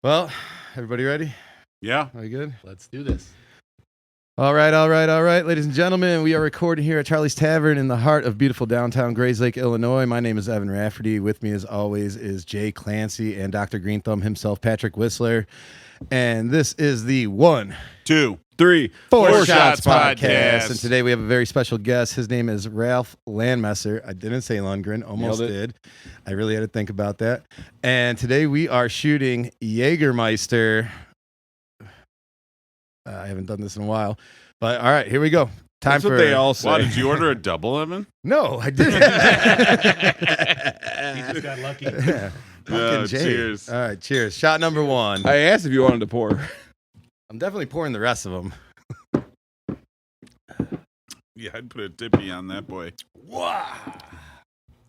Well, everybody ready? Yeah. Are we good? Let's do this. All right. Ladies and gentlemen, we are recording here at Charlie's Tavern in the heart of beautiful downtown Grayslake, Illinois. My name is Evan Rafferty. With me, as always, is Jay Clancy and Dr. Green Thumb himself, Patrick Whistler. And this is the 1, 2, 3, 4 Shots Shots podcast. podcast. And today we have a very special guest. His name is Ralf Landmesser. I didn't say Lundgren, almost did. I really had to think about that. And today we are shooting Jägermeister. I haven't done this in a while, but all right, here we go. Time That's for what they all say. Wow, did you order a double, Evan? No, I didn't. He just got lucky. Yeah. Fucking Jay. Cheers. All right, cheers. Shot number 1. I asked if you wanted to pour. I'm definitely pouring the rest of them. Yeah, I'd put a dippy on that boy. Wow.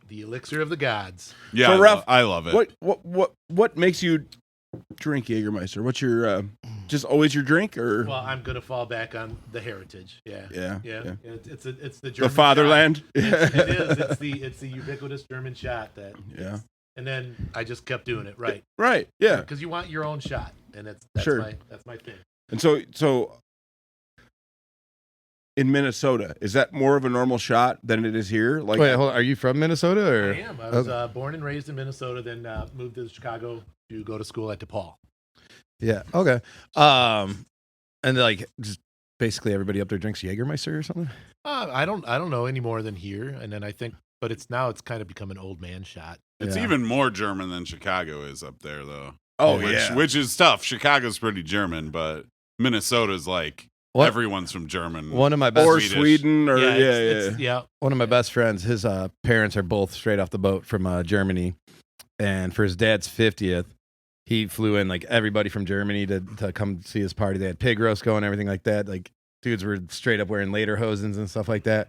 The elixir of the gods. Yeah, So, Ralph, I love it. What makes you drink Jägermeister? What's your just always your drink, or Well, I'm gonna fall back on the heritage. Yeah. Yeah. It's the German the fatherland? shot. It is. It's the ubiquitous German shot that. Yeah. And then I just kept doing it right. Right. Yeah. Because you want your own shot, and that's Sure. my thing. And so in Minnesota, is that more of a normal shot than it is here? Like, Wait, hold on. Are you from Minnesota? Or? I am. I was born and raised in Minnesota, then moved to Chicago to go to school at DePaul. Yeah. Okay. And like, just basically everybody up there drinks Jägermeister or something. I don't know any more than here, and then I think, but it's kind of become an old man shot. It's Yeah. even more German than Chicago is up there, though. oh Which is tough. Chicago's pretty German, but Minnesota's like What? everyone's from German. One of my best or Swedish. Sweden, or Yeah. One of my best friends, his parents are both straight off the boat from Germany, and for his dad's 50th, he flew in like everybody from Germany to come see his party. They had pig roast going, everything like that. Like dudes were straight up wearing lederhosens and stuff like that.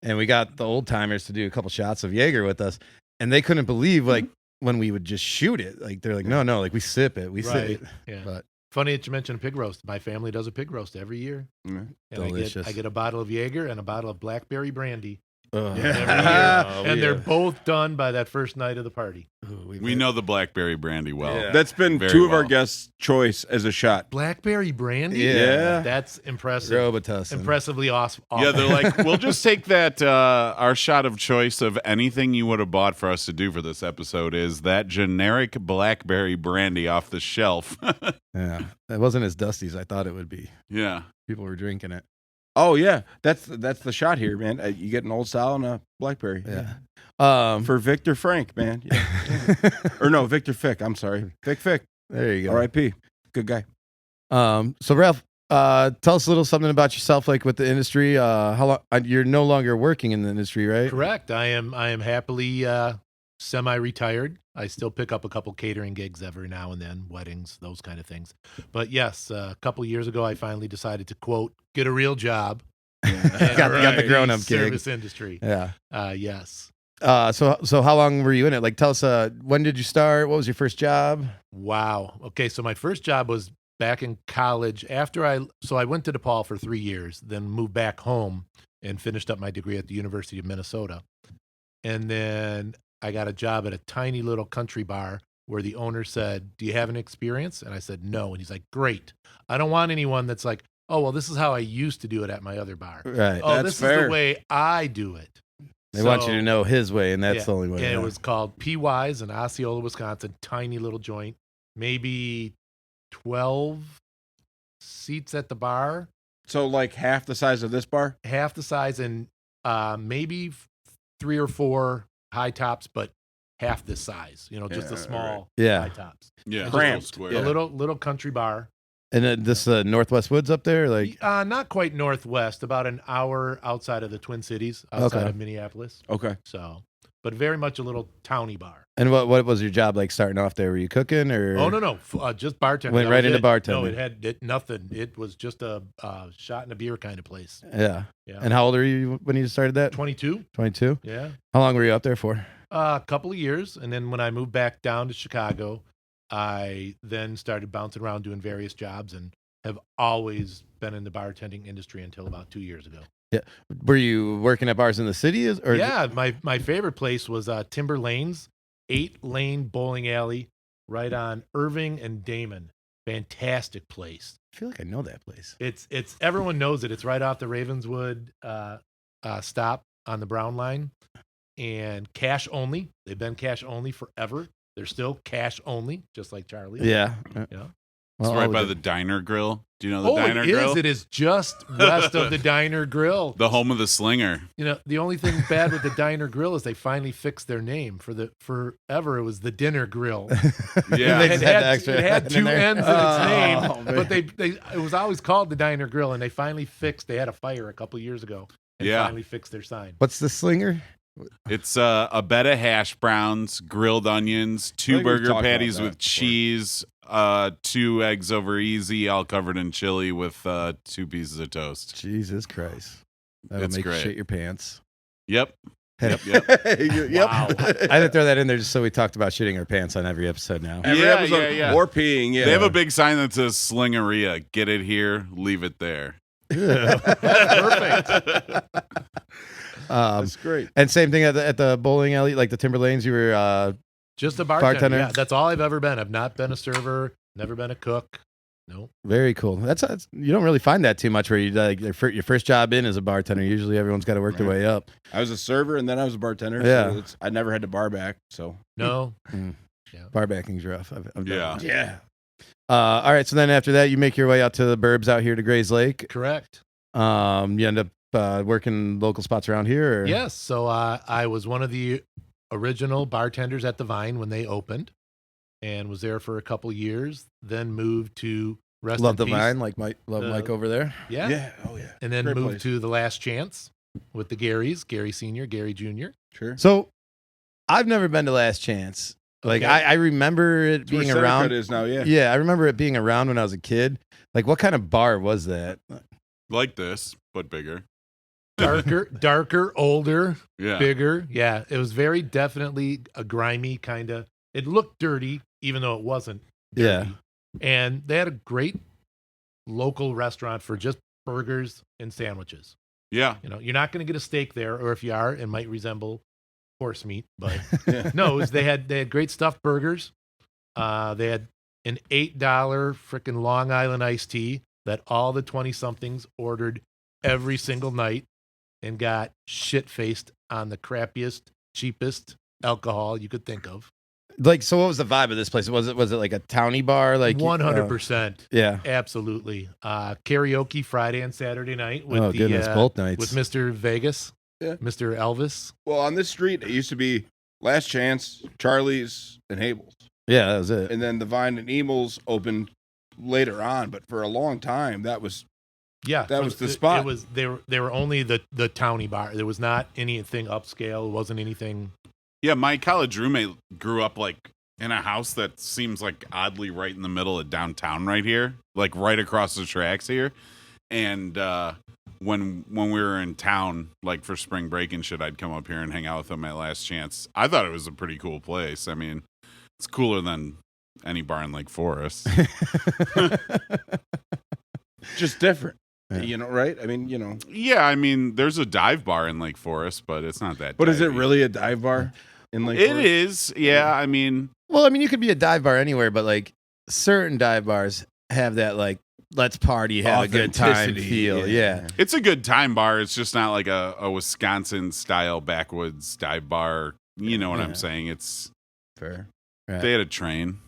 And we got the old timers to do a couple shots of Jaeger with us, and they couldn't believe like when we would just shoot it. Like they're like, no, like we sip it, sip Right. it. Yeah. But Funny that you mentioned a pig roast. My family does a pig roast every year. Mm. And Delicious. I get a bottle of Jaeger and a bottle of blackberry brandy ugh. every year. Oh, And we they're have- both done by that first night of the party. ooh, We know the blackberry brandy well. Yeah. That's been Very two of our well. guests' choice as a shot. Blackberry brandy? Yeah. That's impressive. Robitussin. Impressively awesome. Yeah, they're like, we'll just take that. Our shot of choice of anything you would have bought for us to do for this episode is that generic blackberry brandy off the shelf. Yeah, it wasn't as dusty as I thought it would be. Yeah. People were drinking it. Oh yeah, that's the shot here, man. You get an old style and a blackberry. Yeah. For Victor Frank, man. Yeah. Or no, Victor Fick. I'm sorry, Vic Fick. There you go. R.I.P. Good guy. So Ralph, tell us a little something about yourself, like with the industry. How long you're no longer working in the industry, right? Correct. I am happily semi-retired. I still pick up a couple catering gigs every now and then, weddings, those kind of things. But yes, a couple years ago, I finally decided to, quote, get a real job. got the grown-up gig. Service industry. Yeah. Yes. So how long were you in it? Like, tell us, when did you start? What was your first job? Wow. Okay, so my first job was back in college. I went to DePaul for 3 years, then moved back home and finished up my degree at the University of Minnesota. And then I got a job at a tiny little country bar where the owner said, do you have an experience? And I said, no. And he's like, great. I don't want anyone that's like, oh, well, this is how I used to do it at my other bar. Right. Oh, That's this is fair. the way I do it. They want you to know his way, and that's the only way. And yeah. it was called PY's in Osceola, Wisconsin. Tiny little joint. Maybe 12 seats at the bar. So like half the size of this bar. Half the size, and maybe 3 or 4 high tops, but half this size. Just a Yeah, small Yeah. high tops. Yeah. And Cramped. just Square. A little country bar. And this Northwest Woods up there, like Not quite northwest, about an hour outside of the Twin Cities, outside Okay. of Minneapolis. Okay. So, but very much a little towny bar. and what was your job like starting off there? Were you cooking or? Oh no, just bartending. Went That right was into it. bartending. No, it had nothing. It was just a shot and a beer kind of place. Yeah. Yeah. And how old are you when you started that? 22. 22. Yeah. How long were you up there for? A couple of years, and then when I moved back down to Chicago, I then started bouncing around doing various jobs, and have always been in the bartending industry until about 2 years ago. Were you working at bars in the city? Yeah, my favorite place was Timber Lanes, 8-lane bowling alley right on Irving and Damon. Fantastic place. I feel like I know that place. It's everyone knows it. It's right off the Ravenswood stop on the Brown line, and cash only. They've been cash only forever. They're still cash only, just like Charlie. Yeah. Yeah. It's right by the Diner Grill. Do you know the Diner Grill? It is just west of the Diner Grill. The home of the Slinger. You know, the only thing bad with the Diner Grill is they finally fixed their name. Forever it was the Dinner Grill. Yeah. They just had the extra it had in two there. ends in its name, man. but it was always called the Diner Grill, and they finally fixed. They had a fire a couple years ago, and Yeah. finally fixed their sign. What's the Slinger? It's a bed of hash browns, grilled onions, I 2 think we've burger talked about patties that with before. cheese, 2 eggs over easy, all covered in chili with 2 pieces of toast. Jesus Christ. That'll It's make you great. shit your pants. Yep. Yep. Yep. Yep. Wow. I had to throw that in there just so we talked about shitting our pants on every episode now. Every Yeah, episode, yeah. or peeing. Yeah. They have a big sign that says Slingeria. Get it here, leave it there. Perfect. Um, That's great. and same thing at the bowling alley, like the Timberlanes. You were Just a bartender. Bartender? Yeah, that's all I've ever been. I've not been a server. Never been a cook. No. very cool. That's you don't really find that too much. Where you like your first job in as a bartender. Usually everyone's got to work their Right. way up. I was a server and then I was a bartender. Yeah. So I never had to bar back. So No. Bar backing's rough. I've done Yeah. it. yeah. All right. So then after that, you make your way out to the burbs out here to Grays Lake. Correct. You end up working local spots around here. Or? Yes. So I was one of the original bartenders at the Vine when they opened, and was there for a couple years. Then moved to Rest Love in the Peace. Vine, like Love The- Mike over there. Yeah. Yeah. Oh yeah. And then Great moved place. to the Last Chance with the Garys, Gary Senior, Gary Junior. Sure. So I've never been to Last Chance. Like Okay. I remember it It's where being Center around. Cut is now. Yeah. Yeah, I remember it being around when I was a kid. Like, what kind of bar was that? Like this, but bigger. Darker, older, Yeah. bigger. Yeah. It was very definitely a grimy kind of. It looked dirty, even though it wasn't. Dirty. Yeah. And they had a great local restaurant for just burgers and sandwiches. Yeah. You know, you're not going to get a steak there, or if you are, it might resemble horse meat. But Yeah. no, they had great stuffed burgers. They had an $8 freaking Long Island iced tea that all the 20-somethings ordered every single night, and got shit-faced on the crappiest, cheapest alcohol you could think of. Like, so what was the vibe of this place? Was it like a towny bar? Like 100%. Yeah. Absolutely. Karaoke Friday and Saturday night with Oh goodness, both nights. with Mr. Vegas, Yeah. Mr. Elvis. Well, on this street, it used to be Last Chance, Charlie's, and Habel's. Yeah, that was it. And then the Vine and Emil's opened later on, but for a long time, that was Yeah, That was the spot. It was they were only the towny bar. There was not anything upscale. It wasn't anything. Yeah, my college roommate grew up like in a house that seems like oddly right in the middle of downtown right here, like right across the tracks here. And when we were in town, like for spring break and shit, I'd come up here and hang out with him at Last Chance. I thought it was a pretty cool place. I mean, it's cooler than any bar in Lake Forest. just different. Yeah. You know, right? I mean, Yeah, I mean, there's a dive bar in Lake Forest, but it's not that. but is it divey. really a dive bar in Lake It Forest? is. Yeah, I mean, Well, I mean, you could be a dive bar anywhere, but like certain dive bars have that like let's party, have a good time Authenticity, feel. Yeah. it's a good time bar. It's just not like a Wisconsin style backwoods dive bar. You know what Yeah. I'm saying? It's Fair. Right. they had a train,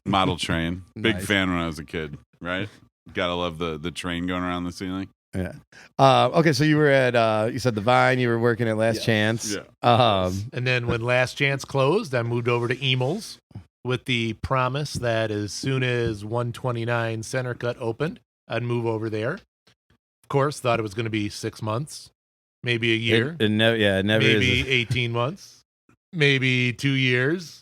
model train. Big Nice. fan when I was a kid. Right? Gotta love the train going around the ceiling. Yeah. Okay, so you were at you said the Vine. You were working at Last Yeah. Chance. Yeah. And then when Last Chance closed, I moved over to Emil's with the promise that as soon as 129 Center Cut opened, I'd move over there. Of course, thought it was going to be 6 months, maybe a year, It never. Yeah, it never maybe is. 18 months, maybe 2 years.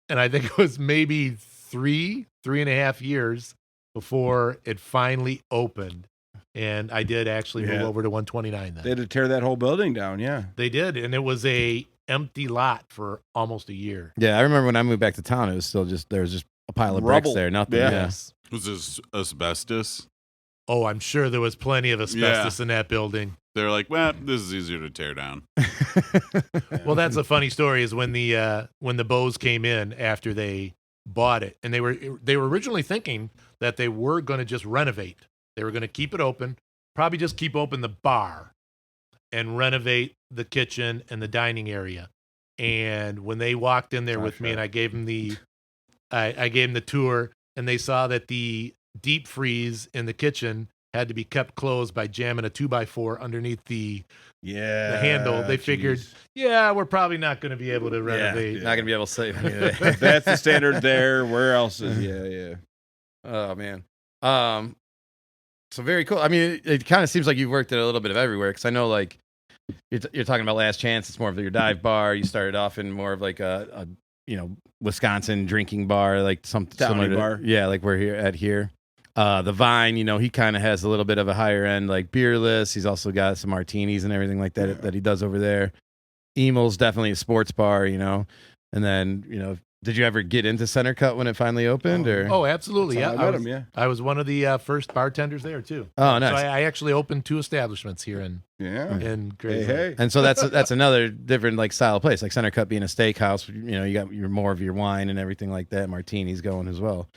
And I think it was maybe 3.5 years before it finally opened. And I did actually move Yeah. over to 129 then. They had to tear that whole building down. Yeah. They did, and it was a empty lot for almost a year. Yeah, I remember when I moved back to town, it was still just there was just a pile of Rubble. bricks there, nothing. Yeah. Yeah. Yes. Was this asbestos? Oh, I'm sure there was plenty of asbestos in that building. They're like, well, this is easier to tear down. Well, that's a funny story. Is when the Bows came in after they bought it, and they were originally thinking that they were going to just renovate. They were going to keep it open, probably just keep open the bar, and renovate the kitchen and the dining area. And when they walked in there with me, and I gave them the tour, and they saw that the deep freeze in the kitchen had to be kept closed by jamming a 2x4 underneath the handle. They figured, we're probably not going to be able to renovate. Not going to be able to save. If that's the standard there, where else is? Yeah. Oh man. So very cool. I mean, it kind of seems like you've worked at a little bit of everywhere, because I know like you're talking about Last Chance. It's more of your dive bar. You started off in more of like a Wisconsin drinking bar, like something similar to bar. Yeah, like we're here. The Vine, he kind of has a little bit of a higher end, like beerless. He's also got some martinis and everything like that that he does over there. Emel's definitely a sports bar, And then, did you ever get into Center Cut when it finally opened? Oh, absolutely. That's how I met him, I was one of the first bartenders there too. Oh, nice. So I actually opened 2 establishments here in Grayson. Hey. And so that's another different like style of place, like Center Cut being a steakhouse. You got your more of your wine and everything like that. Martinis going as well.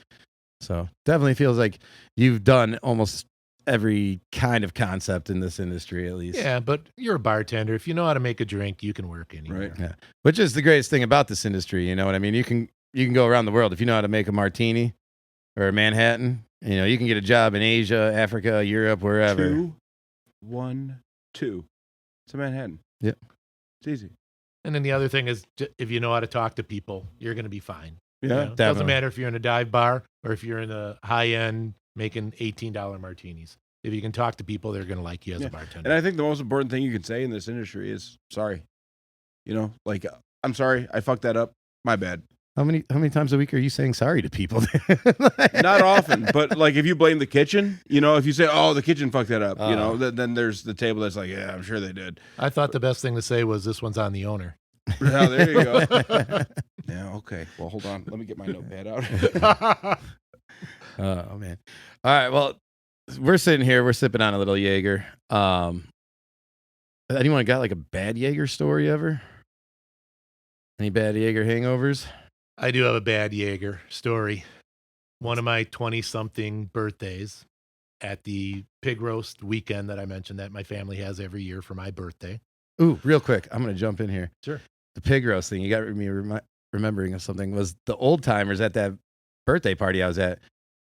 So definitely feels like you've done almost every kind of concept in this industry, at least. Yeah, but you're a bartender. If you know how to make a drink, you can work anywhere. Right. Yeah. Which is the greatest thing about this industry. You know what I mean? You can go around the world if you know how to make a martini or a Manhattan. You can get a job in Asia, Africa, Europe, wherever. 2, 1, 2. It's a Manhattan. Yep. It's easy. And then the other thing is, if you know how to talk to people, you're going to be fine. Yeah. It doesn't matter if you're in a dive bar or if you're in a high end making $18 martinis. If you can talk to people, they're going to like you as a bartender. And I think the most important thing you can say in this industry is sorry. Like, I'm sorry, I fucked that up. My bad. How many times a week are you saying sorry to people? Not often, but like if you blame the kitchen, if you say, "Oh, the kitchen fucked that up," then there's the table that's like, "Yeah, I'm sure they did." I thought the best thing to say was, "This one's on the owner." Oh, there you go. Yeah, okay. Well, hold on. Let me get my notepad out. Oh man. All right. Well, we're sitting here. We're sipping on a little Jaeger. Anyone got like a bad Jaeger story ever? Any bad Jaeger hangovers? I do have a bad Jaeger story. One of my 20-something birthdays at the pig roast weekend that I mentioned that my family has every year for my birthday. Ooh, real quick. I'm going to jump in here. Sure. The pig roast thing. You got me remembering of something. Was the old timers at that birthday party I was at.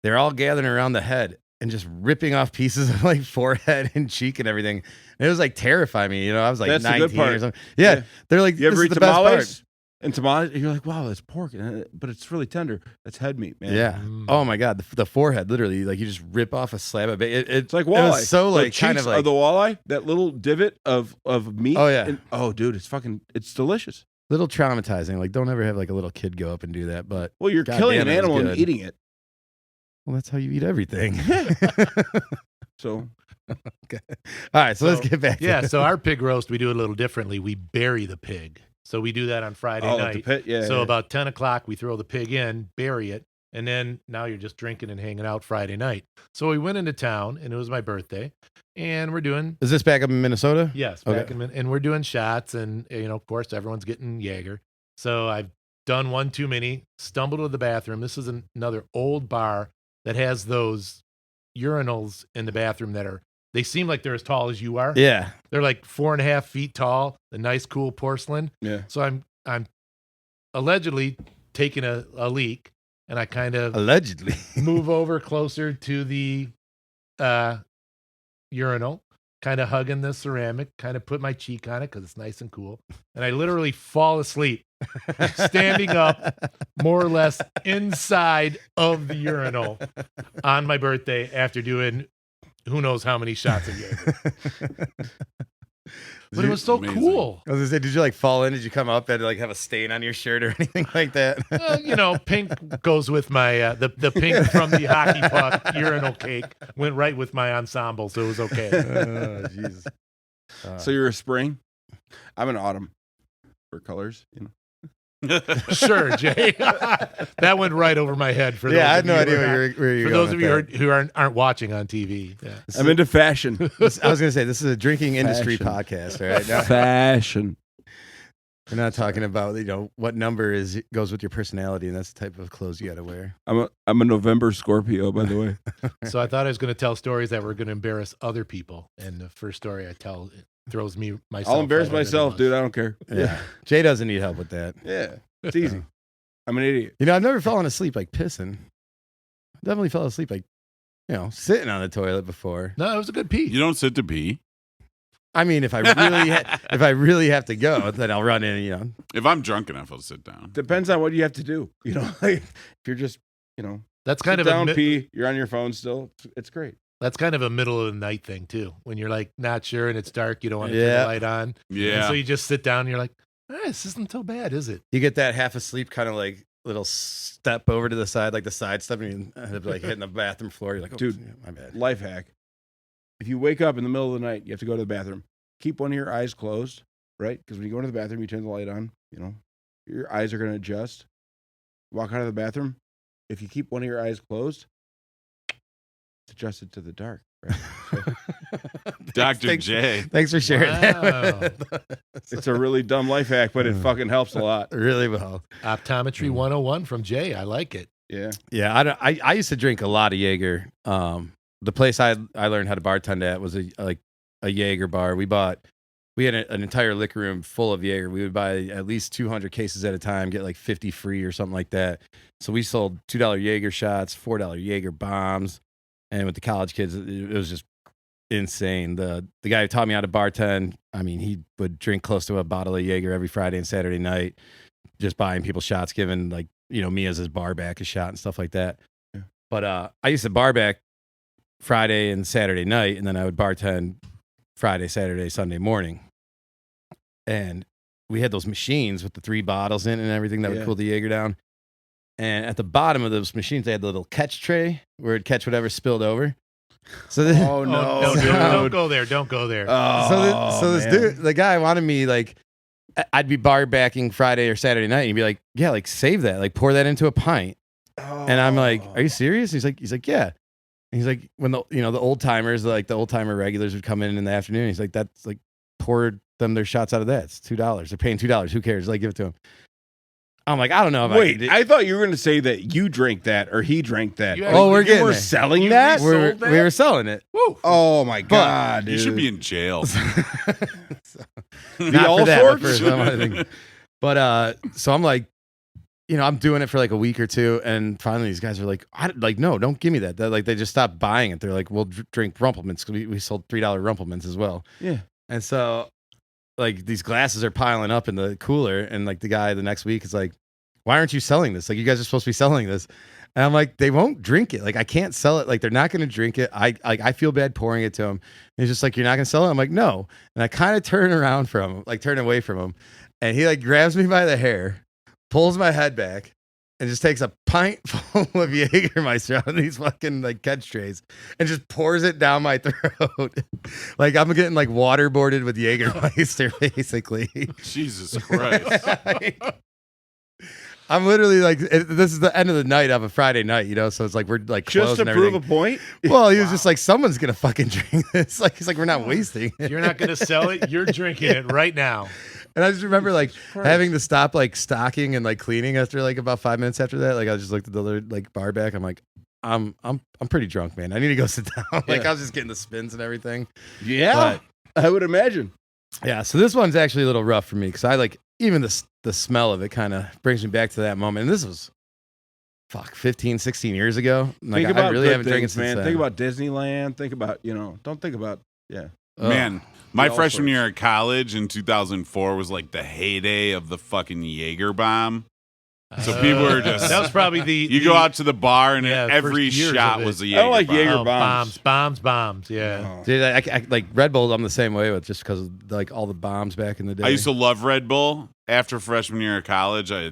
They're all gathering around the head and just ripping off pieces of like forehead and cheek and everything. And it was like terrifying me. I was like That's 19 the good part. or something. Yeah. They're like, You ever this eat is the best part. tamales? And tamales, you're like, wow, that's pork, but it's really tender. That's head meat, man. Yeah. Oh my God. The forehead, literally, like you just rip off a slab of it. It's like walleye. It was so The like kind cheeks of like the walleye, that little divot of meat. Oh, yeah. Dude, it's delicious. little traumatizing. Like, don't ever have like a little kid go up and do that. But Well, you're God killing damn, an it was animal and good. eating it. Well, that's how you eat everything. So, Okay. All right. So let's get back. Yeah, To so our pig roast, we do it a little differently. We bury the pig. So we do that on Friday the night. pit, yeah. So yeah. about 10 o'clock, we throw the pig in, bury it, and then now you're just drinking and hanging out Friday night. So we went into town, and it was my birthday, and we're doing, Is this back up in Minnesota? yes, Okay. back in, and we're doing shots, and, of course, everyone's getting Jaeger. So I've done one too many, stumbled to the bathroom. This is another old bar that has those urinals in the bathroom they seem like they're as tall as you are. Yeah. They're like 4.5 feet tall, the nice, cool porcelain. Yeah. So I'm allegedly taking a leak, and I kind of Allegedly. move over closer to the urinal, kind of hugging the ceramic, kind of put my cheek on it because it's nice and cool. And I literally fall asleep, standing up more or less inside of the urinal on my birthday after doing who knows how many shots of Jaeger. But it was so Amazing. cool. I was gonna say, did you like fall in? Did you come up and like have a stain on your shirt or anything like that? Pink goes with my the pink from the hockey puck urinal cake went right with my ensemble, so it was okay. Oh, Jesus. So you're a spring? I'm an autumn for colors. Sure, Jay. That went right over my head. For Yeah, I had those no of you idea who are where not- you're For going those of with you who aren't watching on TV. Yeah. I'm into fashion. I was going to say, this is a drinking industry Fashion. podcast, all right? Now, Fashion. we're not talking about, what number goes with your personality, and that's the type of clothes you got to wear. I'm a November Scorpio, by the way. So I thought I was going to tell stories that were going to embarrass other people, and the first story I tell throws me myself. I'll embarrass right under the myself, bus. dude. I don't care. Yeah. Jay doesn't need help with that. Yeah, it's easy. I'm an idiot. I've never fallen asleep like pissing. Definitely fell asleep like, sitting on the toilet before. No, it was a good pee. You don't sit to pee. I mean, if I really if I really have to go, then I'll run in. If I'm drunk enough, I'll sit down. Depends on what you have to do. Like if you're just, That's kind sit of down, a pee. You're on your phone still. It's great. that's kind of a middle of the night thing too. When you're like not sure and it's dark, you don't want to turn Yeah. the light on. And Yeah. so you just sit down and you're like, this isn't so bad, is it? You get that half asleep kind of like little step over to the side, like the side step, and you end up like hitting the bathroom floor. You're like, oh, Dude. yeah, my bad. Life hack. If you wake up in the middle of the night, you have to go to the bathroom. Keep one of your eyes closed, right? Because when you go into the bathroom, you turn the light on. Your eyes are going to adjust. Walk out of the bathroom. If you keep one of your eyes closed, it's adjusted to the dark. Right? Dr. Thanks- J. Thanks for sharing Wow. that. It's a really dumb life hack, but it fucking helps a lot. Really well. Optometry 101 from Jay. I like it. Yeah. Yeah, I used to drink a lot of Jaeger. The place I learned how to bartend at was a Jaeger bar. We had an entire liquor room full of Jaeger. We would buy at least 200 cases at a time, get like 50 free or something like that. So we sold $2 Jaeger shots, $4 Jaeger bombs, and with the college kids, it was just insane. The guy who taught me how to bartend, I mean, he would drink close to a bottle of Jaeger every Friday and Saturday night, just buying people shots, giving me as his bar back a shot and stuff like that. Yeah. But I used to bar back Friday and Saturday night, and then I would bartend Friday, Saturday, Sunday morning. And we had those machines with the 3 bottles in and everything that would Yeah. cool the Jaeger down. And at the bottom of those machines, they had the little catch tray where it'd catch whatever spilled over. So this, Oh, no. dude, dude. don't go there. Don't go there. so this man. dude, the guy wanted me I'd be bar backing Friday or Saturday night, and he'd be like, "Yeah, like save that, like pour that into a pint." And I'm like, "Are you serious?" He's like, "Yeah." And he's like, when the old timers, like the old timer regulars would come in the afternoon. He's like, "That's like pour them their shots out of that. It's $2. They're paying $2. Who cares? Like give it to him." I'm like, I don't know if Wait, I thought you were going to say that you drank that or he drank that. You Oh, we're you getting were there. selling that? resold that? we were selling it. Woo. Oh, my God, dude. You should be in jail. Not all for that, but sorts? for some other thing. But so I'm like, I'm doing it for like a week or two, and finally these guys are like, no, don't give me that. They just stopped buying it. They're like, we'll drink Rumplemans, because we sold $3 Rumplemans as well. Yeah. And so like these glasses are piling up in the cooler, and like the guy the next week is like, why aren't you selling this? Like you guys are supposed to be selling this. And I'm like, they won't drink it. Like I can't sell it. Like they're not going to drink it. I feel bad pouring it to him. And he's just like, you're not going to sell it? I'm like, no. And I kind of turn away from him. And he like grabs me by the hair, pulls my head back, and just takes a pint full of Jägermeister out of these fucking like catch trays and just pours it down my throat. Like I'm getting like waterboarded with Jägermeister, basically. Jesus Christ. I'm literally like, this is the end of the night of a Friday night, so it's like we're like Just closed to and prove everything. a point? Well, he was just like, someone's gonna fucking drink this. Like he's like, we're not wasting it. You're not going to sell it. You're drinking it right now. And I just remember like having to stop like stocking and like cleaning after like about 5 minutes after that. Like I just looked at the other like bar back. I'm like, I'm pretty drunk, man. I need to go sit down. Like Yeah. I was just getting the spins and everything. Yeah, I would imagine. Yeah, so this one's actually a little rough for me because I like even the smell of it kind of brings me back to that moment. And this was 15, 16 years ago. Like Think about I really good haven't drank things, since man. then. Think about Disneyland. Think about, don't think about, yeah. Oh. Man, my All freshman sorts. year at college in 2004 was like the heyday of the fucking Jaeger bomb. So people were just- That was probably the. You go out to the bar and Yeah, every first years shot of it. was a I Jaeger don't like bomb. Jaeger bombs. Bombs. Yeah. Oh. Dude, I like Red Bull. I'm the same way with just because of like all the bombs back in the day. I used to love Red Bull. After freshman year of college, I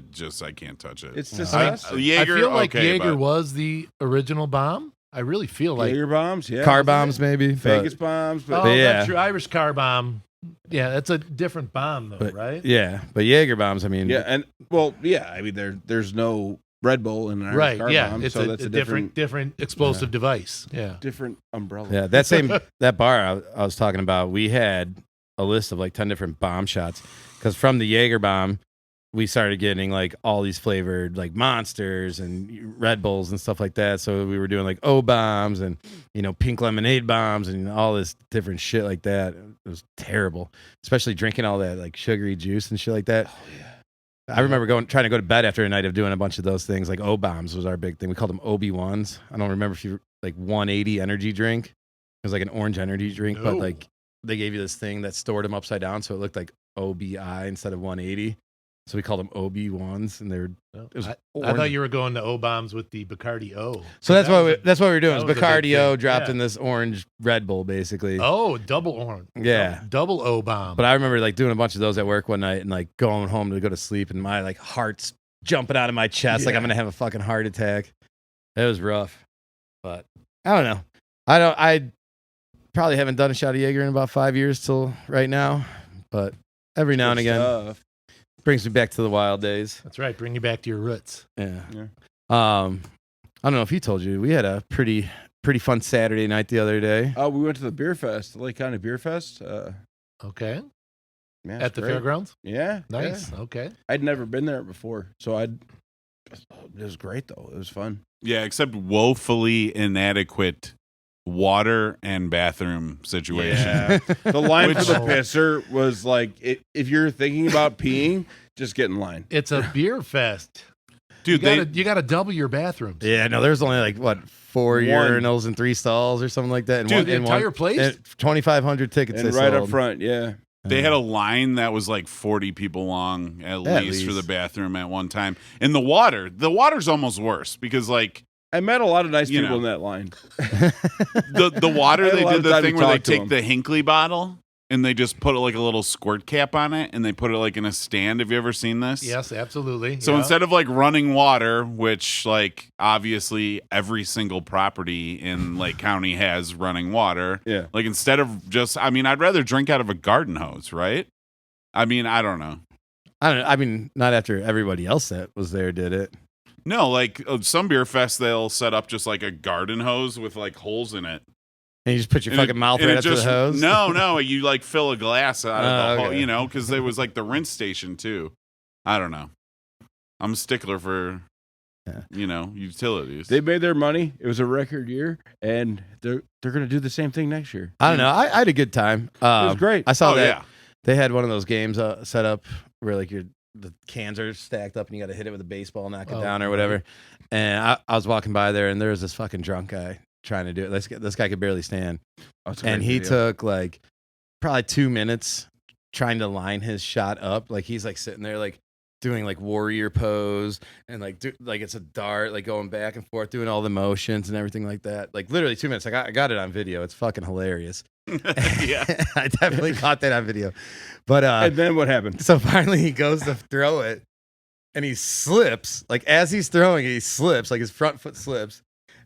can't touch it. It's Yeah. disgusting. Jaeger, I feel like okay, Jaeger but- was the original bomb. I really feel like Jaeger bombs, yeah. car bombs maybe. Vegas bombs. Oh, But yeah. that's true. Irish car bomb. Yeah, that's a different bomb, though, But, right? Yeah, but Jaeger bombs. I mean, Yeah, and well, yeah. I mean, there's no Red Bull in an Irish Right. car Yeah, bomb, it's so a, that's a a different explosive device. Yeah. different umbrella. yeah. That bar I was talking about, we had a list of like 10 different bomb shots because from the Jaeger bomb, we started getting like all these flavored like Monsters and Red Bulls and stuff like that. So we were doing like O bombs and pink lemonade bombs and all this different shit like that. It was terrible, especially drinking all that like sugary juice and shit like that. Oh yeah. I remember trying to go to bed after a night of doing a bunch of those things. Like O bombs was our big thing. We called them OB1s. I don't remember if you like 180 energy drink. It was like an orange energy drink, but Oh. like they gave you this thing that stored them upside down, so it looked like OBI instead of 180. So we called them OB1s, and they were. It was I orange. thought you were going to O bombs with the Bacardi O. So that's what we were doing. that Was was a big Bacardi O thing. dropped Yeah. in this orange Red Bull, basically. Oh, double orange. Yeah. Double O bomb. But I remember like doing a bunch of those at work one night and like going home to go to sleep, and my like heart's jumping out of my chest like I'm gonna have a fucking heart attack. It was rough, but I don't know. I probably haven't done a shot of Jaeger in about 5 years till right now, but every now and Good again stuff. brings me back to the wild days. That's right. Bring you back to your roots. Yeah. Yeah. I don't know if he told you, we had a pretty fun Saturday night the other day. Oh, we went to the beer fest, the Lake County Beer Fest. Okay. Man, At it's the great. fairgrounds? Yeah, Nice. yeah. Okay. I'd never been there before, so it was great though. It was fun. Yeah, except woefully inadequate water and bathroom situation. Yeah. The line for the Oh. pisser was like, if you're thinking about peeing, just get in line. It's a beer fest. Dude, You gotta double your bathrooms. Yeah, no, there's only like what 4 One. urinals and 3 stalls or something like that. And Dude, one, the and entire one, place? and 2,500 tickets. And they right sold. up front, yeah. they had a line that was like 40 people long at least for the least. bathroom at one time. And the water's almost worse because like I met a lot of nice You people know. in that line. the water I had a they lot did of the time to thing where they talk to take them. the Hinkley bottle and they just put like a little squirt cap on it and they put it like in a stand. Have you ever seen this? Yes, absolutely. So Yeah. instead of like running water, which like obviously every single property in Lake County has running water, Yeah. like instead of just, I mean, I'd rather drink out of a garden hose, right? I mean, I don't know. I don't know. I mean, not after everybody else that was there did it. No, like some beer fests, they'll set up just like a garden hose with like holes in it. And you just put your And fucking it- mouth and right it up to just- the hose. No, you like fill a glass out of the Okay. hole, you know, because there was like the rinse station too. I don't know. I'm a stickler for, Yeah. utilities. They made their money. It was a record year, and they're going to do the same thing next year. I don't know. I had a good time. It was great. I saw oh that yeah. they had one of those games set up where like the cans are stacked up and you got to hit it with a baseball, knock it Oh, down or right. whatever. And I was walking by there and there was this fucking drunk guy trying to do it. This guy could barely stand. Oh, it's a And great he video. took like probably 2 minutes trying to line his shot up. Like he's like sitting there like doing like warrior pose and like like it's a dart, like going back and forth, doing all the motions and everything like that. Like literally 2 minutes. I got it on video. It's fucking hilarious. Yeah. I definitely caught that on video. But And then what happened? so finally he goes to throw it and he slips. Like as he's throwing it, he slips, like his front foot slips.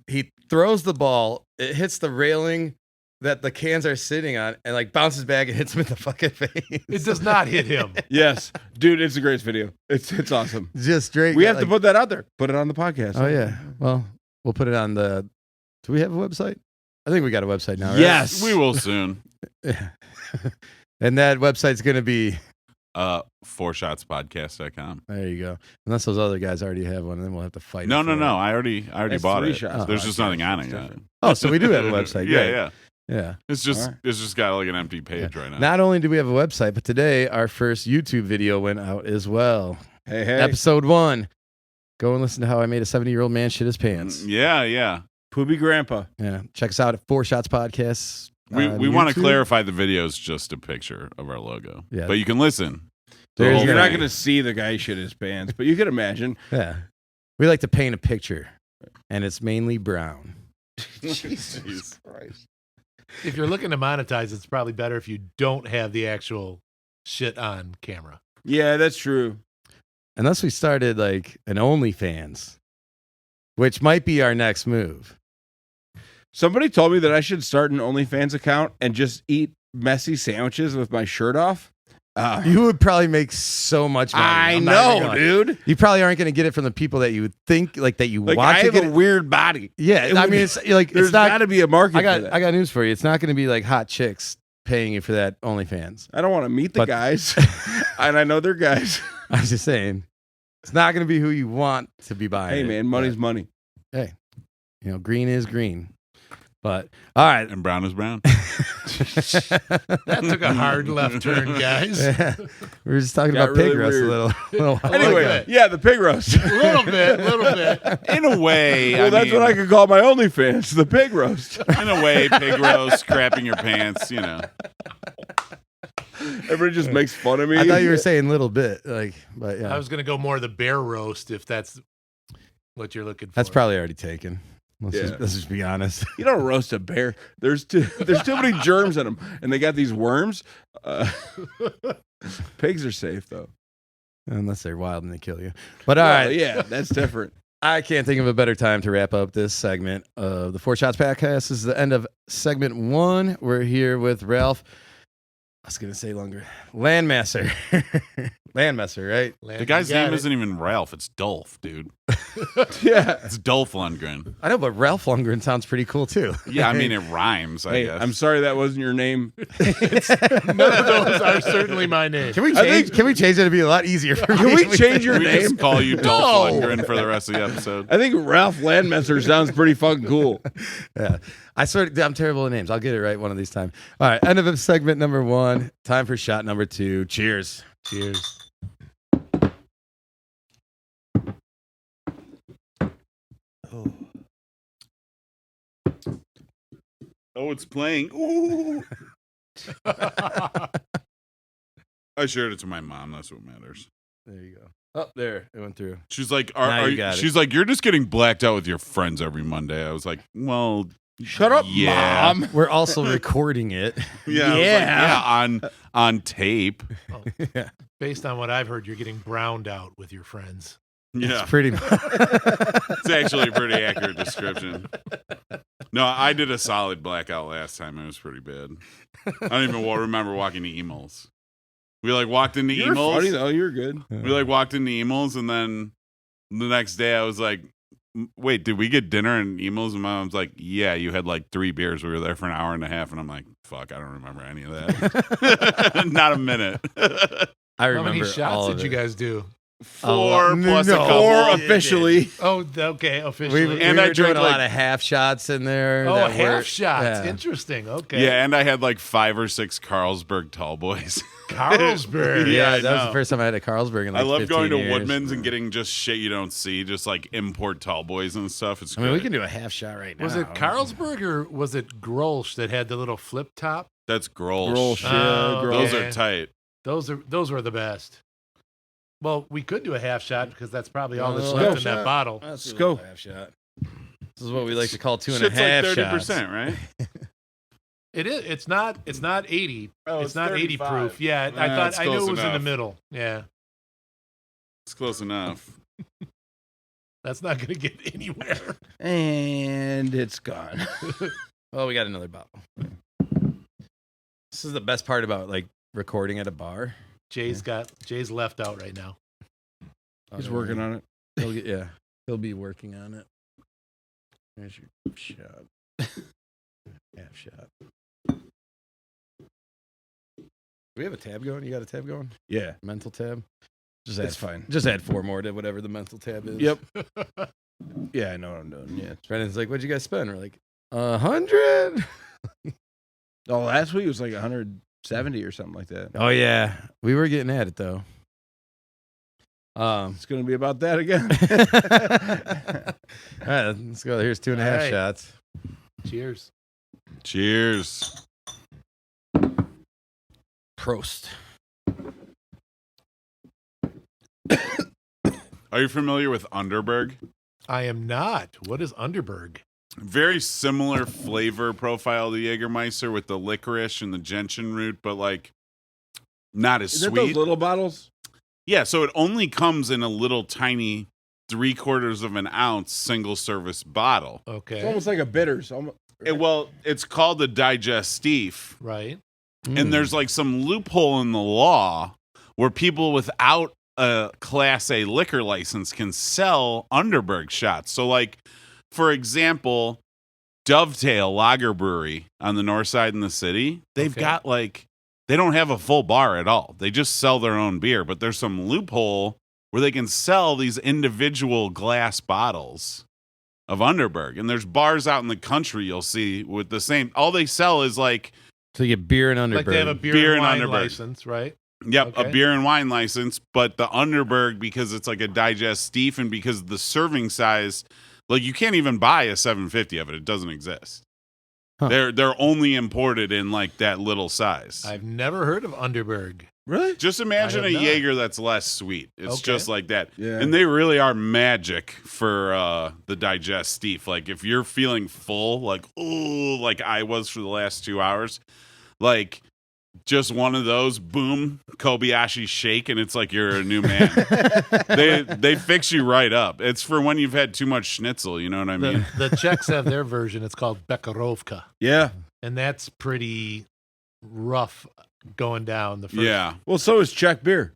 He throws the ball, it hits the railing that the cans are sitting on and like bounces back and hits him in the fucking face. It does not hit him. Yes, dude, it's a great video. It's awesome. Just straight. We have to like- put that out there. Put it on the podcast. Oh yeah. Well, we'll put it on the. Do we have a website? I think we got a website now. Right? Yes. We will soon. Yeah. And that website's gonna be. 4shotspodcast.com. There you go. Unless those other guys already have one, then we'll have to fight. No. it for it. I already That's bought 3 it. shots. There's just nothing on it It's yet. different. Oh, so we do have a website. Yeah, Great. yeah. Yeah. It's All right. just got like an empty page right now. Not only do we have a website, but today our first YouTube video went out as well. Hey, hey. Episode 1. Go and listen to how I made a 70-year-old man shit his pants. Yeah. Poopy Grandpa. Yeah. Check us out at 4 Shots Podcasts. We want to YouTube. clarify the video is just a picture of our logo. Yeah. But you can listen. There's The whole You're not thing. going to see the guy shit his pants, but you can imagine. Yeah. We like to paint a picture, and it's mainly brown. Jesus Christ. If you're looking to monetize, it's probably better if you don't have the actual shit on camera. Yeah, that's true. Unless we started like an OnlyFans, which might be our next move. Somebody told me that I should start an OnlyFans account and just eat messy sandwiches with my shirt off. You would probably make so much money. I I'm not even know, gonna- dude. You probably aren't going to get it from the people that you would think, like that you Like, want I to have get a it. weird body. Yeah, I mean, it's like There's it's not. got to be a market I for that. got news for you. It's not going to be like hot chicks paying you for that OnlyFans. I don't want to meet the But- guys, and I know they're guys. I'm just saying, it's not going to be who you want to be buying. Hey, it, man, money's money. but, green is green. But all right, And brown is brown. That took a hard left turn, guys. Yeah. We were just talking Got about pig really roast weird. a little while Anyway, ago. yeah, the pig roast. Little bit. In a way, Well, that's what I could call my OnlyFans, the pig roast. In a way, pig roast, crapping your pants, Everybody just makes fun of me. I thought you were saying little bit, but yeah, I was gonna go more the bear roast if that's what you're looking for. that's probably already taken. Let's Yeah. just be honest. You don't roast a bear. There's too many germs in them, and they got these worms. Pigs are safe though. Unless they're wild and they kill you. But all Well, right, yeah, that's different. I can't think of a better time to wrap up this segment of the Four Shots Podcast. This is the end of segment 1. We're here with Ralf. I was going to say longer. Landmesser. Landmesser, right? The guy's name isn't even Ralph. It's Dolph, dude. Yeah. It's Dolph Lundgren. I know, but Ralf Lundgren sounds pretty cool too. Yeah, I mean, it rhymes, I Hey, guess. I'm sorry that wasn't your name. None of those are certainly my name. Can we I change? think- Can we change it to be a lot easier for me? Can we change your we name? just call you Dolph No. Lundgren for the rest of the episode. I think Ralf Landmesser sounds pretty fucking cool. Yeah, I swear I'm terrible at names. I'll get it right one of these times. All right, end of segment number 1. Time for shot number 2. Cheers. Cheers. Oh, it's playing. Ooh. I shared it to my mom. That's what matters. There you go. Oh, there it went through. She's like, Now are you you, got it. she's like, you're just getting blacked out with your friends every Monday. I was like, well, Shut up, yeah. Mom. We're also recording it. Yeah, I was like, Yeah. yeah, on tape. Yeah, Based on what I've heard, you're getting browned out with your friends. Yeah, it's pretty much. it's actually a pretty accurate description. No, I did a solid blackout last time. It was pretty bad. I don't even remember walking to emails. We walked into You're emails. funny though. You're good. We walked into emails, and then the next day I was like, wait, did we get dinner and emails? And my mom's like, yeah, you had 3 beers. We were there for an hour and a half. And I'm like, fuck, I don't remember any of that. Not a minute. I How remember many all shots of did you it. guys do? 4 plus a no. couple. Or officially. Oh, okay, officially. We And were I doing drank, a lot of half shots in there. oh, that half were- shots. yeah. Interesting. Okay. Yeah, and I had 5 or 6 Carlsberg tall boys. Carlsberg. Yeah, I that was know. the first time I had a Carlsberg in I love 15 going to years. Woodman's and getting just shit you don't see, just import tall boys and stuff. It's I mean, we great. can do a half shot right now. Was it Carlsberg or was it Grolsch that had the little flip top? That's Grolsch. Grolsch, yeah, Oh, Grolsch. Those okay. are tight. Those were the best. Well, we could do a half shot because that's probably all that's Oh, left half in that shot. bottle. Let's go. Half shot. This is what we like to call 2.5 Shit's shots. 30%, right? It is. It's not 80. Oh, it's it's not 80 35. proof. Yeah, That's I knew it close was in the enough. middle. Yeah, It's close enough. that's not going to get anywhere. And it's gone. Oh, we got another bottle. This is the best part about recording at a bar. Jay's left out right now. He's working on it. He'll be working on it. There's your shot. Half shot. Do we have a tab going? You got a tab going? Yeah, Mental tab? Just it's fine. Just add 4 more to whatever the mental tab is. Yep. Yeah, I know what I'm doing. Yeah. Brandon's like, what'd you guys spend? We're like, 100. Oh, last week it was 170 or something like that. Oh yeah, we were getting at it though. It's going to be about that again. All right, let's go. Here's 2.5 All right. shots. Cheers. Cheers. Prost. Are you familiar with Underberg? I am not. What is Underberg? Very similar flavor profile to Jägermeister with the licorice and the gentian root, but not as Is it those sweet. little bottles? Yeah, so it only comes in a little tiny 3/4 of an ounce single service bottle. Okay. It's almost like a bitters. It's called the digestif, Right. And there's like some loophole in the law where people without a Class A liquor license can sell Underberg shots. So, like, for example, Dovetail Lager Brewery on the north side in the city, they've got like, they don't have a full bar at all. They just sell their own beer, but there's some loophole where they can sell these individual glass bottles of Underberg. And there's bars out in the country you'll see with the same, all they sell is like, So you get beer and Underberg. Like they have a beer and wine license, right? Yep, Okay. a beer and wine license, but the Underberg, because it's like a digestif and because the serving size, like you can't even buy a 750 of it. It doesn't exist. Huh. They're only imported in like that little size. I've never heard of Underberg. Really? Just imagine I a have not. Jaeger that's less sweet. It's Okay. just like that. Yeah. And they really are magic for the digestif. Like if you're feeling full, like, oh, like I was for the last 2 hours, like just one of those, boom, Kobayashi shake, and it's like you're a new man. they fix you right up. It's for when you've had too much schnitzel, you know what I mean? The Czechs have their version. It's called Bekarovka. Yeah. And that's pretty rough going down the first. Yeah. Well, so is Czech beer.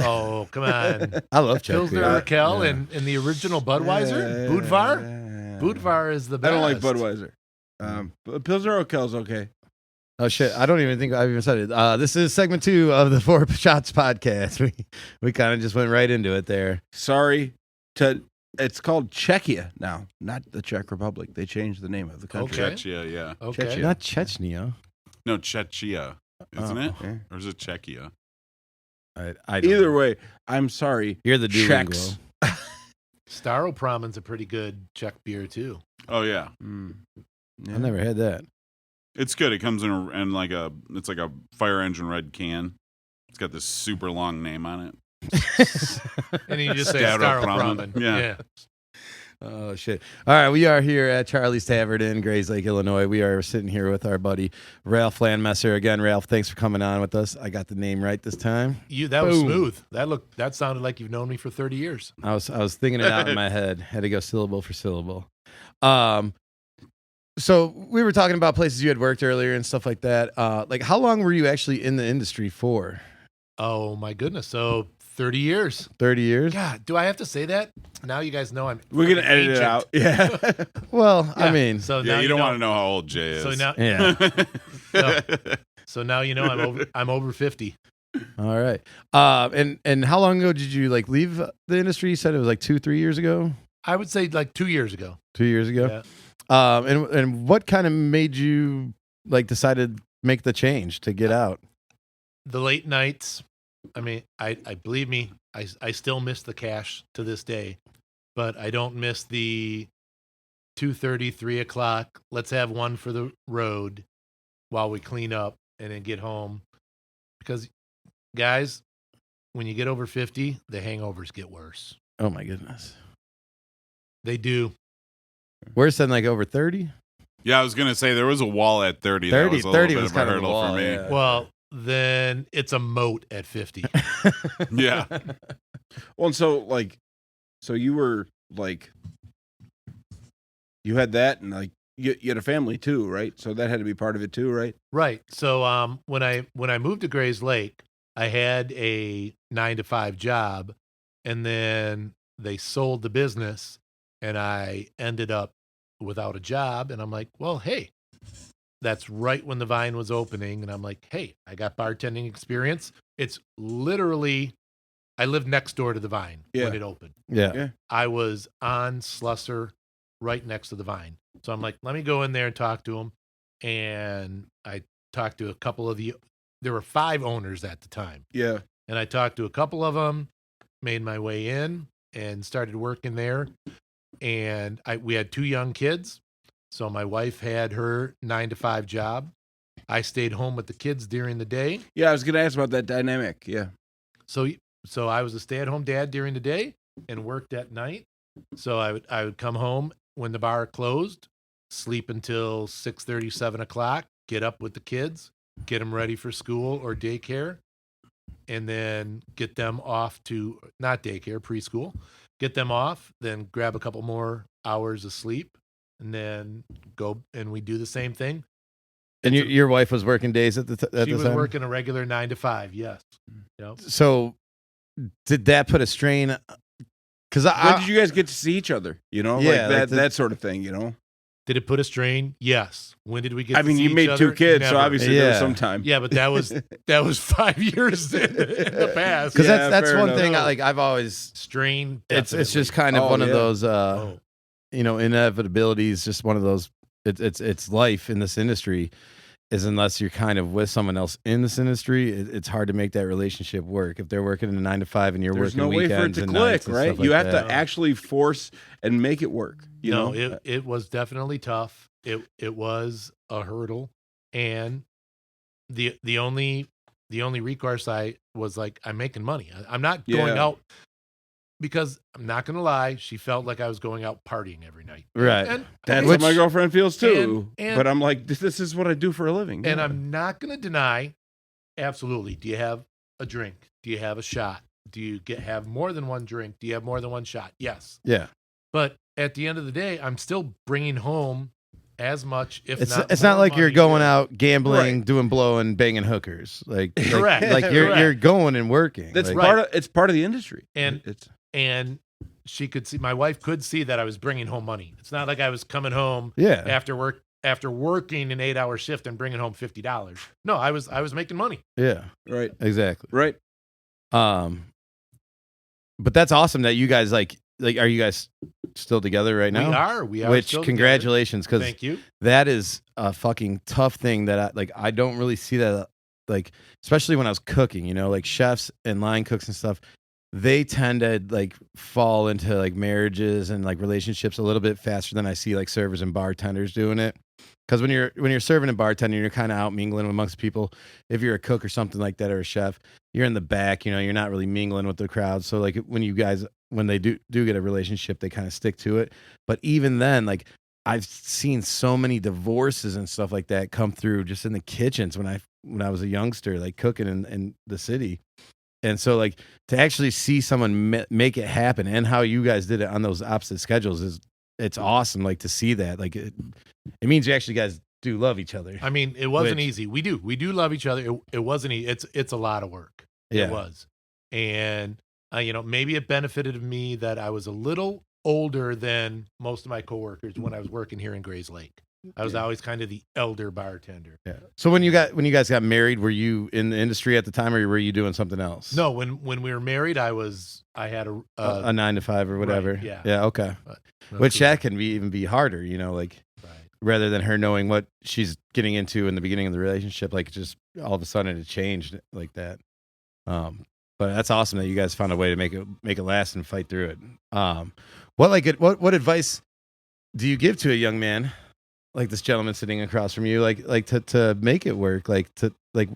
Oh, come on. I love Czech Pilsner beer. Urquell Yeah. and the original Budweiser, Budvar. Budvar is the I best. don't like Budweiser. But Pilsner Urquell's okay. Oh shit! I don't even think I've even said it. This is segment 2 of the 4 Shots podcast. We kind of just went right into it there. Sorry. It's called Czechia now, not the Czech Republic. They changed the name of the country. Okay. Czechia, yeah. Okay. Czechia. Not Chechnya. No, Czechia, isn't it? Yeah. Or is it Czechia? I don't Either know. way, I'm sorry. You're the Czechs. Duolingo. Staropramen's a pretty good Czech beer too. Oh, yeah. Yeah. I never had that. It's good. It comes in like it's like a fire engine red can. It's got this super long name on it. And you just say Staropramen. Staropramen. Yeah. Oh shit! All right, we are here at Charlie's Tavern in Grays Lake, Illinois. We are sitting here with our buddy Ralf Landmesser. Again, Ralph, thanks for coming on with us. I got the name right this time. That was Boom. smooth. That sounded like you've known me for 30 years. I was thinking it out in my head. Had to go syllable for syllable. So we were talking about places you had worked earlier and stuff like that. Like, how long were you actually in the industry for? Oh my goodness. So 30 years. 30 years? God, do I have to say that? Now you guys know I'm We're gonna freaking edit it ancient. out. Yeah. Well, I Yeah. mean, so Yeah, now you don't want to know how old Jay is. So now, yeah. so now you know I'm over 50. All right. And how long ago did you like leave the industry? You said it was like 2-3 years ago. I would say like 2 years ago. 2 years ago. Yeah. And what kind of made you like decided to make the change to get out? The late nights. I mean, I believe me, I still miss the cash to this day, but I don't miss the 2:30, 3 o'clock. Let's have one for the road while we clean up and then get home. Because guys, when you get over 50, the hangovers get worse. Oh my goodness. They do. Worse than like over 30? Yeah, I was gonna say there was a wall at 30. 30 that was a 30 little was bit of kind a of a hurdle wall, for me. yeah. Well, then it's a moat at 50. Yeah. Well, and so you were like, you had that, and like you had a family too, right? So that had to be part of it too, right? Right. So when I moved to Grays Lake, I had a 9-to-5 job, and then they sold the business, and I ended up without a job. And I'm like, well, hey, that's right when the Vine was opening, and I'm like, hey, I got bartending experience. It's literally, I lived next door to the Vine when it opened. Yeah. I was on Slusser, right next to the Vine. So I'm like, let me go in there and talk to him. And I talked to a couple of there were 5 owners at the time. Yeah. And I talked to a couple of them, made my way in and started working there. And we had 2 young kids. So my wife had her 9-to-5 job. I stayed home with the kids during the day. Yeah, I was gonna ask about that dynamic. Yeah. So I was a stay-at-home dad during the day and worked at night. So I would come home when the bar closed, sleep until 6:30, 7 o'clock, get up with the kids, get them ready for school or daycare, and then get them off to, not daycare, preschool, get them off, then grab a couple more hours of sleep, and then go, and we do the same thing. And your wife was working days at the she was time? working a regular 9 to 5. Yes. Yep. So did that put a strain? Because when did you guys get to see each other? You know, Yeah, like like that sort of thing. You know, Did it put a strain? Yes. When did we get? I to mean, see you each made other? 2 kids, so Never. obviously there was Yeah. some time. Yeah, but that was 5 years in the past. Because Yeah, that's fair one enough. thing. I've always. Strain. It's just definitely. kind of Oh, one of yeah. those. Oh. Inevitabilities. Just one of those. It's life in this industry. Is unless you're kind of with someone else in this industry, it's hard to make that relationship work. If they're working in a 9 to 5 and you're There's working no way for it weekends to and click, nights and right? stuff You like have that. to actually force and make it work. You No, know, it was definitely tough. It was a hurdle, and the only recourse I was like, I'm making money. I'm not going Yeah. out, because I'm not gonna lie, she felt like I was going out partying every night. Right. And that's Which- what my girlfriend feels too. and- but I'm like, this is what I do for a living. And Yeah. I'm not gonna deny, absolutely. Do you have a drink? Do you have a shot? Do you have more than one drink? Do you have more than one shot? Yes. Yeah. But at the end of the day, I'm still bringing home as much, if It's not it's more not like you're money. going out gambling, Right. doing blow and banging hookers. Like Correct. Like you're Correct. going and working. That's like, Right. it's part of the industry. And- it's And she could see, my wife could see that I was bringing home money. It's not like I was coming home yeah. after working an 8-hour shift and bringing home $50. No, I was making money. Yeah. right. Exactly. Right. But that's awesome that you guys like are you guys still together right now? We are. Which still congratulations, together. because Thank you. that is a fucking tough thing that I don't really see that, like, especially when I was cooking, like chefs and line cooks and stuff, they tend to like fall into like marriages and like relationships a little bit faster than I see like servers and bartenders doing it. Because when you're serving and bartending, you're kind of out mingling amongst people. If you're a cook or something like that, or a chef, you're in the back. You're not really mingling with the crowd. So like when they do get a relationship, they kind of stick to it. But even then, like I've seen so many divorces and stuff like that come through just in the kitchens when I was a youngster, like cooking in the city. And so like to actually see someone make it happen, and how you guys did it on those opposite schedules, it's awesome. Like to see that, like it means you actually guys do love each other. I mean, it wasn't easy. We do love each other. It wasn't easy. It's a lot of work. Yeah. It was. And maybe it benefited me that I was a little older than most of my coworkers when I was working here in Grays Lake. I was always kind of the elder bartender. Yeah. So when you guys got married, were you in the industry at the time, or were you doing something else? No, when we were married, I had a 9 to 5 or whatever. Right, yeah. Yeah. Okay. no, Which cool. that can even be harder, like Right. rather than her knowing what she's getting into in the beginning of the relationship, like just all of a sudden it changed like that. But that's awesome that you guys found a way to make it last and fight through it. What advice do you give to a young man like this gentleman sitting across from you, like to make it work, like to like?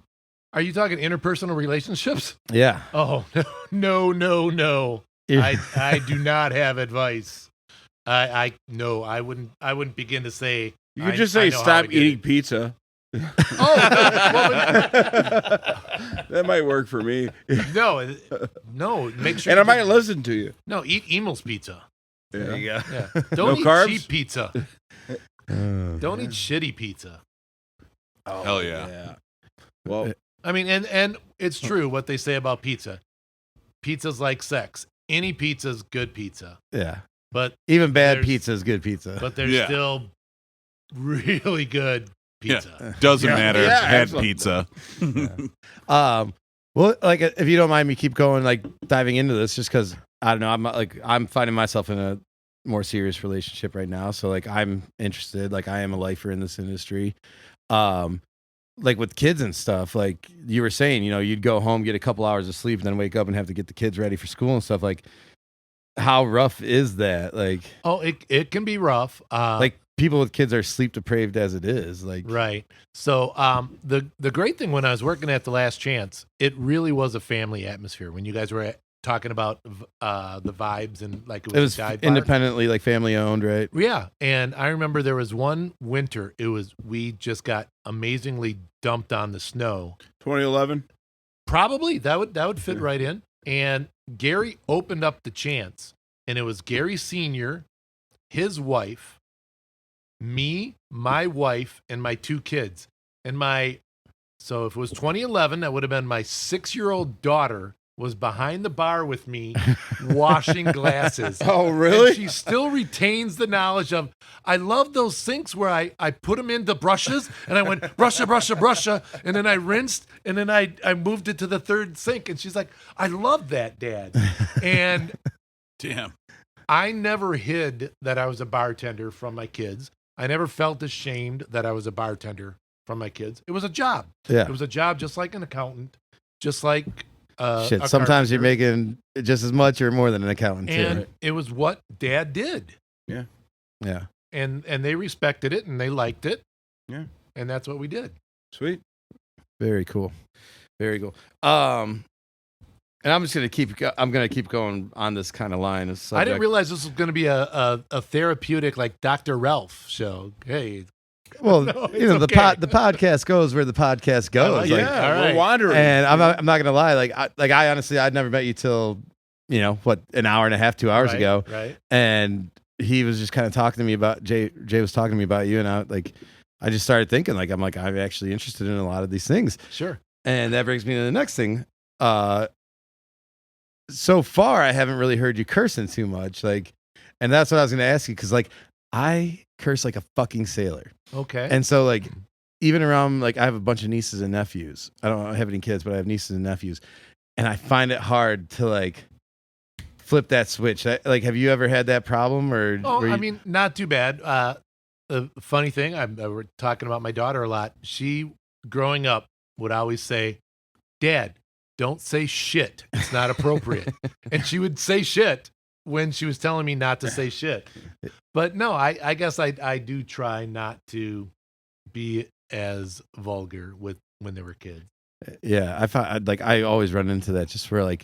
Are you talking interpersonal relationships? Yeah. Oh, no. I do not have advice. I wouldn't begin to say. You could I- just I say know how stop to get eating it. pizza. Oh, That might work for me. no. Make sure. And I you might just- listen to you. No, eat Emel's pizza. There you go. Yeah. Don't eat carbs? cheap pizza. Don't eat shitty pizza. Hell yeah. Well, I mean, and it's true what they say about pizza. Pizza's like sex. Any pizza's good pizza, Yeah. but Even bad There's- pizza is good pizza. but there's Yeah. still really good pizza. Doesn't Yeah. matter. Yeah, Had absolutely. pizza. Well, like if you don't mind me keep going, like diving into this, just because I don't know, I'm finding myself in a more serious relationship right now, so like I'm interested, like I am a lifer in this industry, like with kids and stuff. Like you were saying, you'd go home, get a couple hours of sleep, and then wake up and have to get the kids ready for school and stuff. Like, how rough is that? Like, Oh, it can be rough. like people with kids are sleep deprived as it is. Like, Right. So the great thing when I was working at The Last Chance, it really was a family atmosphere. When you guys were talking about the vibes and like it was a dive bar. independently, like family owned, right? Yeah, and I remember there was one winter. We just got amazingly dumped on the snow. 2011. Probably that would fit right in. And Gary opened up the Chance, and it was Gary Sr., his wife, me, my wife, and my 2 kids. And so if it was 2011, that would have been my 6-year-old daughter was behind the bar with me washing glasses. Oh, really? And she still retains the knowledge of, I love those sinks where I put them into brushes and I went brusha, and then I rinsed and then I moved it to the third sink. And she's like, I love that, Dad. And Damn. I never hid that I was a bartender from my kids. I never felt ashamed that I was a bartender from my kids. It was a job. Yeah. It was a job just like an accountant, just like Shit. a Sometimes you're carpenter. making just as much or more than an accountant too. And Right? it was what Dad did. Yeah. And they respected it and they liked it. Yeah. And that's what we did. Sweet. Very cool. Very cool. And I'm just gonna keep going on this kind of line. Of I subject. didn't realize this was going to be a therapeutic like Dr. Ralph show. Hey, Well, No, you know, it's okay. the podcast goes where the podcast goes. like Like, it. All right. We're wandering. and I'm not gonna lie. I honestly, I'd never met you till, an hour and a half, 2 hours Right, ago, right? and he was just kind of talking to me about Jay was talking to me about you, and I just started thinking I'm actually interested in a lot of these things, Sure. and that brings me to the next thing. So far, I haven't really heard you cursing too much, and that's what I was gonna ask you because I curse like a fucking sailor. Okay. And so even around I have a bunch of nieces and nephews. I don't have any kids, but I have nieces and nephews. And I find it hard to flip that switch. Have you ever had that problem or I mean, not too bad. The funny thing, we're talking about my daughter a lot. She, growing up, would always say, Dad, don't say shit. It's not appropriate. And she would say shit when she was telling me not to say shit. But no, I guess I do try not to be as vulgar when they were kids. Yeah, I find I always run into that just where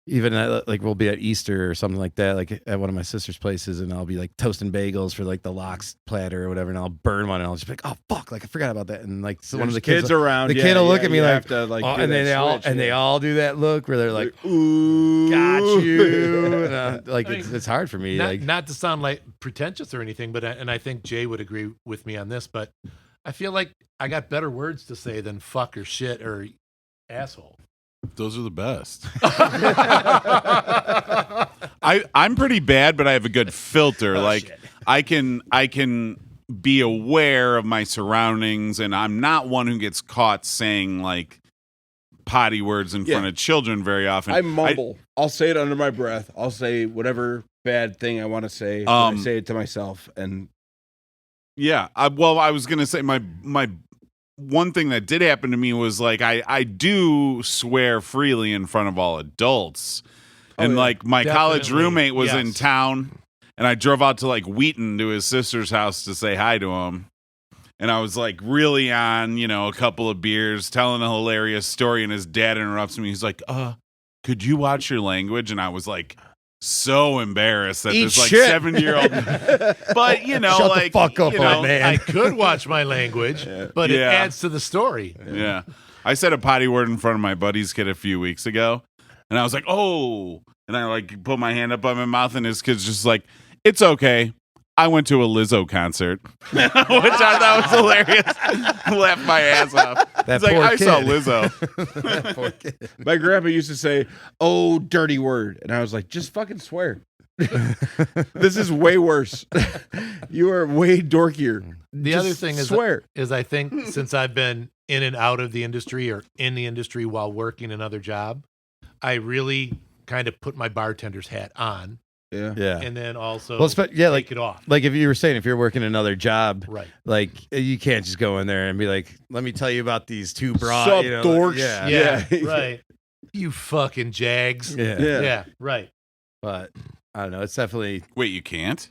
even we'll be at Easter or something like that, at one of my sister's places, and I'll be toasting bagels for the lox platter or whatever, and I'll burn one, and I'll just be like, oh fuck, I forgot about that, and so one of the kids around, the kid will look at me you like, have to, oh, do and that they all switch, they all do that look where they're like, ooh, got you, and it's hard for me, not to sound pretentious or anything, but I think Jay would agree with me on this, but I feel like I got better words to say than fuck or shit or asshole. Those are the best. I'm pretty bad, but I have a good filter. Shit. I can be aware of my surroundings, and I'm not one who gets caught saying potty words in front of children very often. I mumble. I'll say it under my breath. I'll say whatever bad thing I want to say. I say it to myself, and yeah. I was gonna say my one thing that did happen to me was I do swear freely in front of all adults. And my college Definitely, roommate was in yes. town, and I drove out to Wheaton to his sister's house to say hi to him. And I was really on, a couple of beers, telling a hilarious story, and his dad interrupts me. He's like, could you watch your language? And I was so embarrassed that this 70-year-old but shut the fuck up, old man. I could watch my language, but it Yeah. adds to the story. Yeah. I said a potty word in front of my buddy's kid a few weeks ago, and I was like, oh, and I put my hand up by my mouth, and his kid's just it's okay. I went to a Lizzo concert, which I thought was hilarious. Laughed my ass off. That He's poor I saw kid. Lizzo. That poor kid. my grandpa used to say, "Oh, dirty word," and I was like, "Just fucking swear." This is way worse. You are way dorkier. The Just other thing swear. is I think since I've been in and out of the industry or in the industry while working another job, I really kind of put my bartender's hat on Yeah. and then also Take it off. if you were saying, if you're working another job, Right. You can't just go in there and be like, let me tell you about these two Sup, dorks? yeah. Yeah, right. You fucking jags. Yeah. Yeah, right. But I don't know. It's definitely Wait, you can't?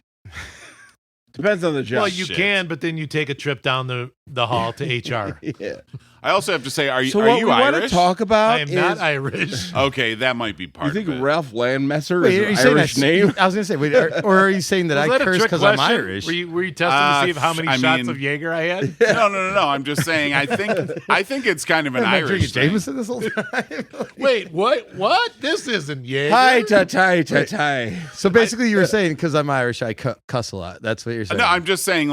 Depends on the job. Well, you Shit. can, but then you take a trip down the hall to HR. Yeah. I also have to say, are So you what we want Irish? to talk about I am not Irish. Okay, that might be You part think of it. Ralf Landmesser Wait, are you is an saying Irish that- name? I was gonna say, wait, or are you saying that Was I that a curse trick because I'm question? Irish? Were you testing to see how many I shots mean- of Jaeger I had? No. I'm just saying. I think it's kind of an Am I Irish drinking thing. Jameson this whole time? Wait, what? This isn't Jaeger. Hi, ta-tai. So basically, you were saying because I'm Irish, I cuss a lot. That's what you're saying. No, I'm just saying,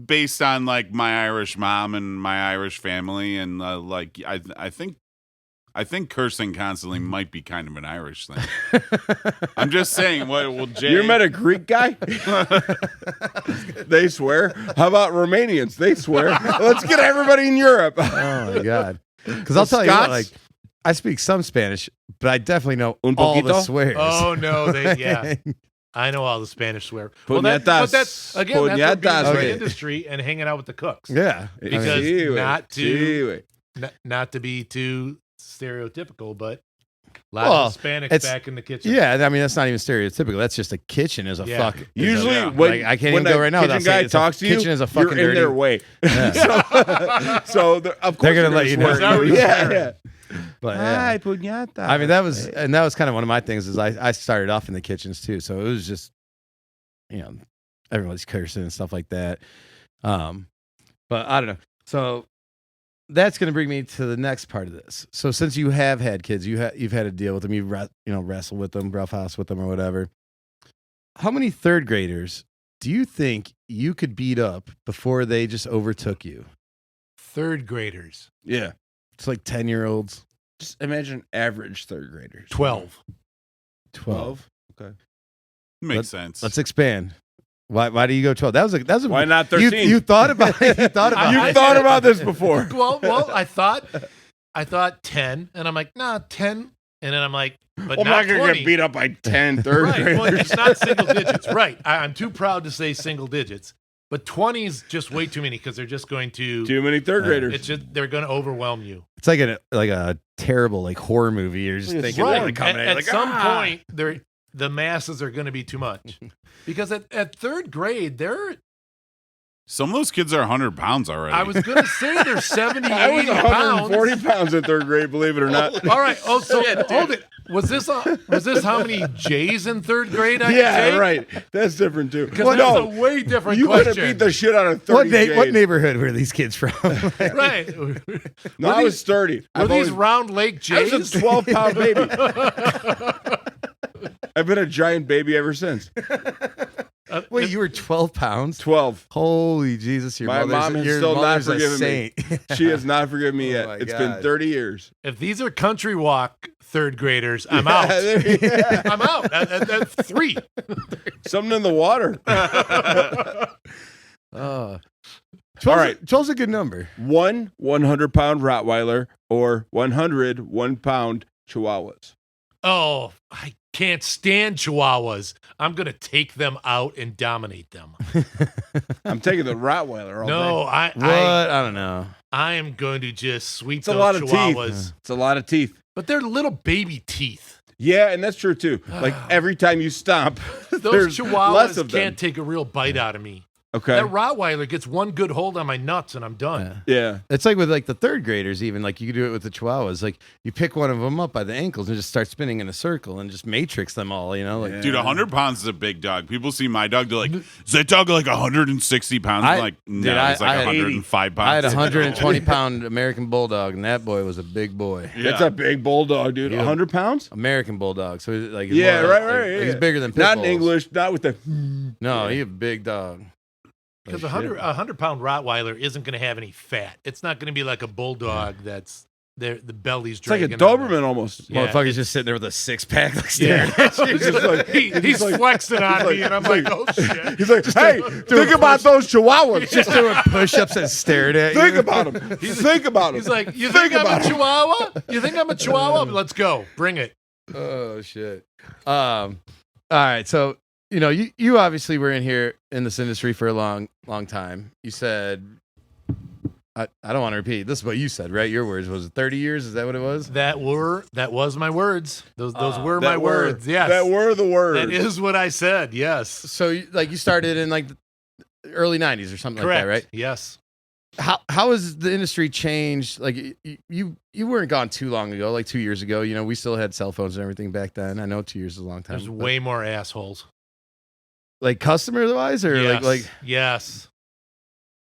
based on like my Irish mom and my Irish family, and like I think cursing constantly might be kind of an Irish thing. I'm just saying. Well, Jay, You met a Greek guy? They swear. How about Romanians? They swear. Let's get everybody in Europe. Oh my god! Because I'll tell you what, like I speak some Spanish, but I definitely know Un all the poquito? swears. Oh no, yeah. I know all the Spanish swear. But Puñetas. that's again, that's what being in Puñetas, the right. industry and hanging out with the cooks. Yeah, Because Sí, güey. not to- Sí, güey. Not to be too stereotypical, but a lot Well, of Hispanics it's- back in the kitchen. yeah. I mean, that's not even stereotypical. That's just a kitchen is a Yeah. fuck. is a- Usually, Yeah. when, Like, I can't when even go a right now kitchen without saying guy it's a talks to you, kitchen is a fucking you're in their dirty- way. Yeah. So of course gonna let you know. That's how we're Yeah, swearing. yeah. But yeah. Hi, puñata. I mean, that was kind of one of my things. Is I started off in the kitchens too, so it was just, everybody's cursing and stuff like that. But I don't know. So that's going to bring me to the next part of this. So since you have had kids, you've had to deal with them. You've wrestled with them, roughhouse with them, or whatever. How many third graders do you think you could beat up before they just overtook you? Third graders, Yeah. It's like 10-year-olds. Just imagine average third graders. 12. 12. Okay. makes sense. Let's expand. Why do you go 12? That was a Why not 13? You thought about it. You thought about You've it. thought about this before. Well, I thought 10, and I'm like, nah, 10, and then I'm like, but I'm not not going to 20. get beat up by 10 third Right, graders. well, it's not single digits. Right, I'm too proud to say single digits, but 20 is just way too many because they're just going to. Too many third graders. It's just they're going to overwhelm you. It's like a terrible like horror movie. You're just thinking they're gonna come in At like, some "Ah!" point, the masses are going to be too much because at third grade, Some of those kids are 100 pounds already. I was going to say they're 70, I was 80 pounds. 140 pounds in third grade, believe it or not. All right. Oh, so hold it. Was this how many J's in third grade? I could Yeah, take? right. That's different too. Because that's a way different you could question. have beat the shit out of 30 What neighborhood were these kids from? Right. No, I was sturdy. Were these Round Lake I J's? was a 12-pound baby. I've been a giant baby ever since. Wait, you were 12 pounds? 12. Holy Jesus! My mom has still not mother's a forgiven me. saint. She has not forgiven me yet. my It's God. been 30 years. If these are country walk third graders, I'm out. Yeah. I'm out. At 3. Something in the water. Oh. All right. 12's a good number. One 100-pound Rottweiler or 100 1-pound Chihuahuas. Oh, I can't stand Chihuahuas. I'm going to take them out and dominate them. I'm taking the Rottweiler all No, day. What? I don't know. I am going to just sweep It's a those lot of Chihuahuas. teeth. It's a lot of teeth. But they're little baby teeth. Yeah, and that's true too. Like every time you stomp, Those there's Chihuahuas less of them. can't take a real bite out of me. Okay. That Rottweiler gets one good hold on my nuts and I'm done. Yeah. It's like with like the third graders, even like you could do it with the Chihuahuas. Like you pick one of them up by the ankles and just start spinning in a circle and just matrix them all. Like Dude, 100 pounds is a big dog. People see my dog, they're like, is that dog like 160 pounds? I'm like, no, dude, he's like 105 pounds. I had a 120-pound American Bulldog, and that boy was a big boy. Yeah. It's a big bulldog, dude. Yeah. 100 pounds? American Bulldog. So he's like Yeah, more, right, like, right. He's yeah. bigger than pit Not in bulls. English, not with the. No, he's a big dog. Because Like a shit. 100-pound Rottweiler isn't going to have any fat. It's not going to be like a bulldog that's the belly's It's like a dragging. on it. Doberman almost. Yeah. Motherfucker's just sitting there with a six-pack, like Yeah. staring at you. He's just like, He's like- flexing on like- me, and I'm like, oh shit. He's like, hey, think about those Chihuahuas. Just doing push-ups and staring at you. Think about them. Think about them. He's like, you think I'm a Chihuahua? You think I'm a Chihuahua? Let's go. Bring it. Oh shit. All right. So you obviously were in here in this industry for a long time. You said, I don't want to repeat. This is what you said, right? Your words. Was it 30 years? Is that what it was? That was my words. Those were my That were- words. Yes. That were the words. That is what I said. Yes. So you started in like the early 90s or something Correct. like that, right? Yes. How has the industry changed? Like you weren't gone too long ago, like 2 years ago. We still had cell phones and everything back then. I know 2 years is a long time. There's but, way more assholes. like customer wise, or Yes. like yes.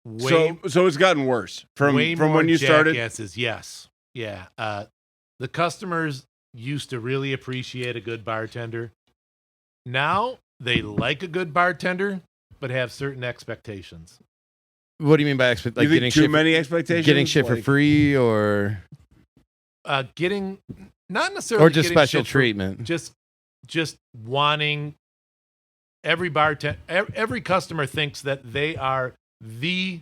Way, So it's gotten worse from way more when you started. jackasses. Yes. Yeah. The customers used to really appreciate a good bartender. Now they like a good bartender, but have certain expectations. What do you mean by like you think getting too shit many expectations? getting shit for Like, free or Getting not necessarily or just getting special shit for- treatment? just wanting every every customer thinks that they are the